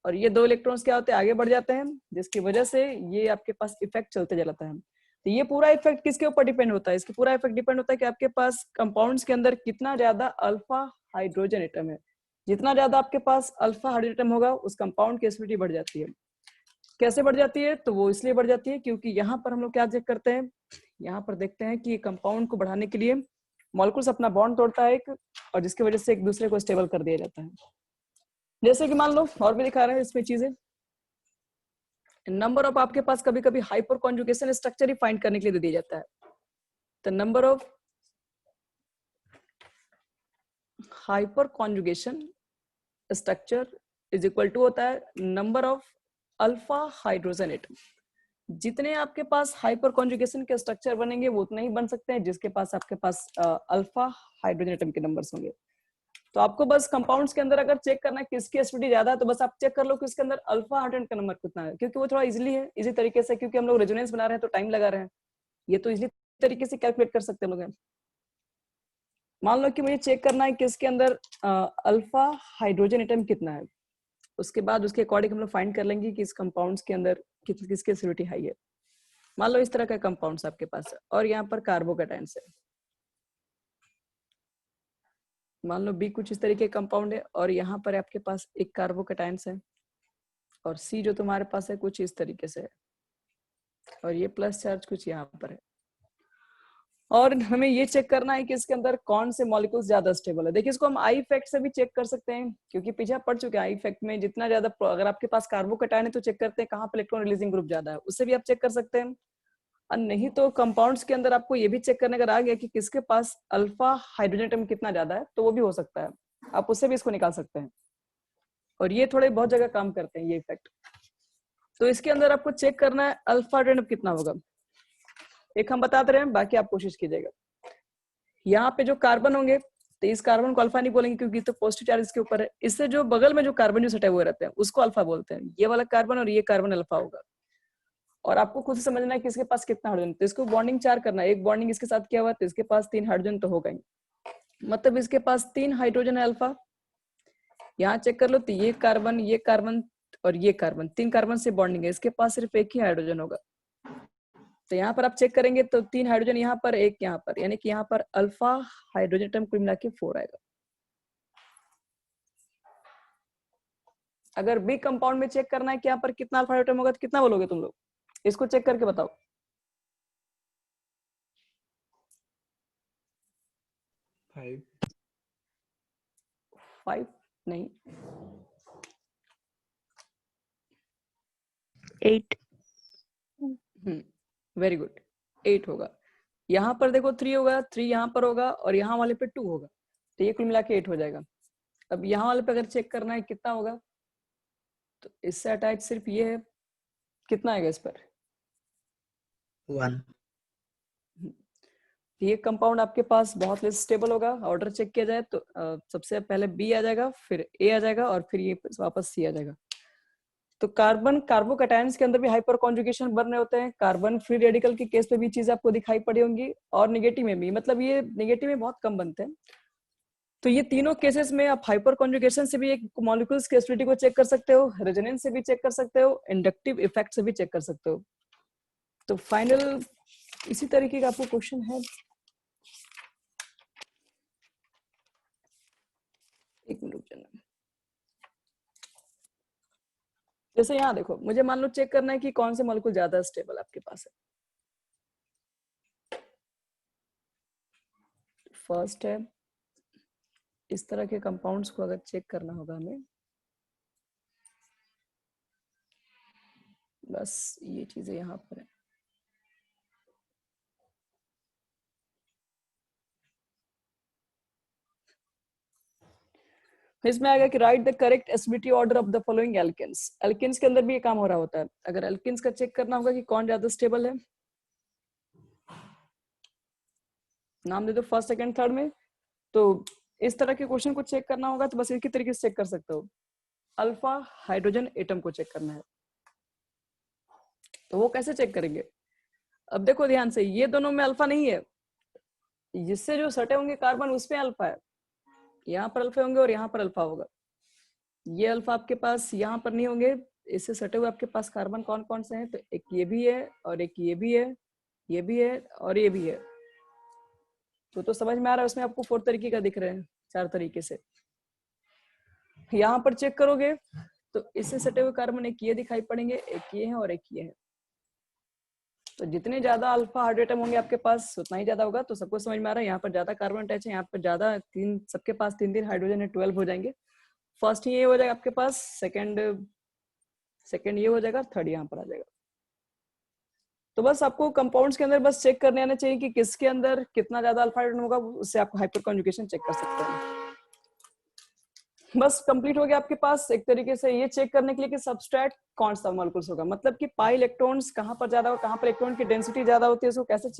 और ये 2 इलेक्ट्रॉन्स क्या होते हैं, आगे बढ़ जाते हैं, जिसकी वजह से ये आपके पास इफेक्ट चलते जाता है। तो ये पूरा इफेक्ट किसके ऊपर डिपेंड होता है, इसके पूरा इफेक्ट डिपेंड होता है कि आपके पास कंपाउंड्स के अंदर कितना ज्यादा अल्फा हाइड्रोजन एटम है। जितना ज्यादा आपके पास अल्फा हाइड्रोजन एटम होगा उस कंपाउंड की एसिडिटी बढ़ जाती है। कैसे बढ़ जाती है, तो वो इसलिए बढ़ जाती है क्योंकि यहाँ पर हम लोग क्या चेक करते हैं, यहाँ पर देखते हैं कि कंपाउंड को बढ़ाने के लिए मॉलिक्यूल्स अपना बॉन्ड तोड़ता है एक, और जिसकी वजह से एक दूसरे को स्टेबल कर दिया जाता है। जैसे कि मान लो और भी दिखा रहे हैं इसमें चीजें, नंबर ऑफ आपके पास कभी कभी हाइपर कॉन्जुगेशन स्ट्रक्चर ही फाइंड करने के लिए दे दिया जाता है। तो number of hyperconjugation structure is equal to होता है number of alpha hydrogen atom. जितने आपके पास हाइपर कॉन्जुगेशन के स्ट्रक्चर बनेंगे वो उतने ही बन सकते हैं जिसके पास आपके पास अल्फा हाइड्रोजन एटम के नंबर्स होंगे। तो आपको बस कंपाउंड्स के अंदर अगर चेक करना है किसकी एसिडिटी ज्यादा है, तो बस आप चेक कर लो कि इसके अंदर अल्फा हाइड्रोजन का नंबर कितना है, क्योंकि वो थोड़ा इजीली है, इजी तरीके से, क्योंकि हम लोग रेजोनेंस बना रहे हैं तो टाइम लगा रहे हैं, ये तो इजीली तरीके से कैलकुलेट कर सकते हैं लोग। मान लो कि मुझे चेक करना है कि इसके अंदर अल्फा हाइड्रोजन एटम कितना है, उसके बाद उसके अकॉर्डिंग हम लोग फाइंड कर लेंगे कि इस कंपाउंड्स के अंदर किसकी एसिडिटी हाई है। मान लो इस तरह का कंपाउंड्स आपके पास है और यहाँ पर कार्बोकैटायंस है, मान लो बी कुछ इस तरीके कंपाउंड है और यहाँ पर आपके पास एक कार्बोकैटायंस है, और सी जो तुम्हारे पास है कुछ इस तरीके से है, और ये प्लस चार्ज कुछ यहाँ पर है, और हमें ये चेक करना है कि इसके अंदर कौन से मॉलिक्यूल्स ज्यादा स्टेबल है। देखिए इसको हम आई इफेक्ट से भी चेक कर सकते हैं, क्योंकि पीछे पढ़ चुके हैं आई इफेक्ट में जितना ज्यादा अगर आपके पास कार्बोकैटायन है तो चेक करते हैं कहाँ पर इलेक्ट्रॉन रिलीजिंग ग्रुप ज्यादा है, उससे भी आप चेक कर सकते हैं। और नहीं तो कंपाउंड्स के अंदर आपको ये भी चेक करने का आ गया कि किसके पास अल्फा हाइड्रोजन एटम कितना ज्यादा है, तो वो भी हो सकता है, आप उससे भी इसको निकाल सकते हैं, और ये थोड़े बहुत जगह काम करते हैं ये इफेक्ट। तो इसके अंदर आपको चेक करना है अल्फा हाइड्रोजन कितना होगा, एक हम बताते रहे हैं, बाकी आप कोशिश कीजिएगा। यहाँ पे जो कार्बन होंगे तो इस कार्बन को अल्फा नहीं बोलेंगे क्योंकि तो पॉजिटिव चार्ज इसके ऊपर है, इससे जो बगल में जो कार्बन जो सटे हुए रहते हैं उसको अल्फा बोलते हैं, ये वाला कार्बन और ये कार्बन अल्फा होगा। और आपको खुद समझना है कि इसके पास कितना हाइड्रोजन, तो इसको बॉन्डिंग 4 करना है, एक बॉन्डिंग इसके साथ किया हुआ तो इसके पास 3 हाइड्रोजन तो होगा ही, मतलब इसके पास 3 हाइड्रोजन है अल्फा। यहाँ चेक कर लो तो ये कार्बन और ये कार्बन, 3 कार्बन से बॉन्डिंग है, इसके पास सिर्फ एक ही हाइड्रोजन होगा। तो यहाँ पर आप चेक करेंगे तो 3 हाइड्रोजन यहाँ पर, एक यहाँ पर, यानी कि यहाँ पर अल्फा हाइड्रोजन एटम कुल मिला के 4 आएगा। अगर बी कंपाउंड में चेक करना है कि यहाँ पर कितना अल्फा हाइड्रोजन होगा तो कितना बोलोगे तुम लोग, इसको चेक करके बताओ। 5 नहीं 8 वेरी गुड 8 होगा। यहाँ पर देखो 3 होगा, 3 यहाँ पर होगा और यहाँ वाले पे 2 होगा, तो ये कुल मिला के 8 हो जाएगा। अब यहाँ वाले पे अगर चेक करना है कितना होगा, तो इससे अटैच सिर्फ ये है, कितना आएगा इस पर 1। ये कंपाउंड आपके पास बहुत लेस स्टेबल होगा। ऑर्डर चेक किया जाए तो सबसे पहले बी आ जाएगा, फिर ए आ जाएगा और फिर ये वापस सी आ जाएगा। तो कार्बन कार्बोकैटायंस के अंदर भी हाइपर कॉन्जुगेशन बन रहे होते हैं, कार्बन फ्री रेडिकल के केस पे भी चीजें आपको दिखाई पड़ी होंगी, और नेगेटिव में भी, मतलब ये नेगेटिव में बहुत कम बनते हैं। तो ये तीनों केसेस में आप हाइपर कॉन्जुगेशन से भी एक मॉलिक्यूल्स की एसिडिटी को चेक कर सकते हो, रेजोनेंस से भी चेक कर सकते हो, इंडक्टिव इफेक्ट से भी चेक कर सकते हो। तो फाइनल इसी तरीके का आपको क्वेश्चन है, एक मिनट रुक जाना। जैसे यहाँ देखो, मुझे मान लो चेक करना है कि कौन से मॉलिक्यूल ज्यादा स्टेबल आपके पास है। फर्स्ट है, इस तरह के कंपाउंड्स को अगर चेक करना होगा हमें, बस ये चीजें यहाँ पर है। इसमें आएगा कि right the correct acidity order of the following alkanes. Alkanes के अंदर भी ये काम हो रहा होता है। अगर एल्केन्स का चेक करना होगा कि कौन ज्यादा स्टेबल है, नाम दे दो फर्स्ट सेकंड थर्ड में। तो इस तरह के क्वेश्चन को चेक करना होगा तो बस एक ही तरीके से चेक कर सकते हो। अल्फा हाइड्रोजन एटम को चेक करना है, तो वो कैसे चेक करेंगे? अब देखो ध्यान से, ये दोनों में अल्फा नहीं है, जिससे जो सटे होंगे कार्बन उसमें अल्फा है। यहाँ पर अल्फा होंगे और यहाँ पर अल्फा होगा। ये अल्फा आपके पास यहाँ पर नहीं होंगे, इससे सटे हुए आपके पास कार्बन कौन कौन से हैं? तो एक ये भी है और एक ये भी है, ये भी है और ये भी है। तो समझ में आ रहा है? उसमें आपको 4 तरीके का दिख रहे हैं, 4 तरीके से। यहाँ पर चेक करोगे तो इससे सटे हुए कार्बन एक ये दिखाई पड़ेंगे, एक ये है और एक ये है। तो जितने ज्यादा अल्फा हाइड्रोजन होंगे आपके पास उतना ही ज्यादा होगा। तो सबको समझ में आ रहा है? यहाँ पर ज्यादा कार्बन अटैच है, यहाँ पर ज्यादा, सबके पास 3 हाइड्रोजन है, 12 हो जाएंगे। फर्स्ट ये हो जाएगा आपके पास, सेकंड ये हो जाएगा, थर्ड यहाँ पर आ जाएगा। तो बस आपको कंपाउंड्स के अंदर बस चेक करने आना चाहिए कि किसके अंदर कितना ज्यादा अल्फा हाइड्रोजन होगा, उससे आप हाइपर कॉन्जुगेशन चेक कर सकते हैं। बस कंप्लीट हो गया आपके पास एक तरीके से ये चेक करने के लिए कि सबस्ट्रेट कौन सा मॉलिक्यूल्स होगा, मतलब कि पाई इलेक्ट्रॉन्स कहाँ पर ज्यादा हो, कहाँ पर इलेक्ट्रॉन की डेंसिटी ज्यादा होती है, उसको कैसे चेक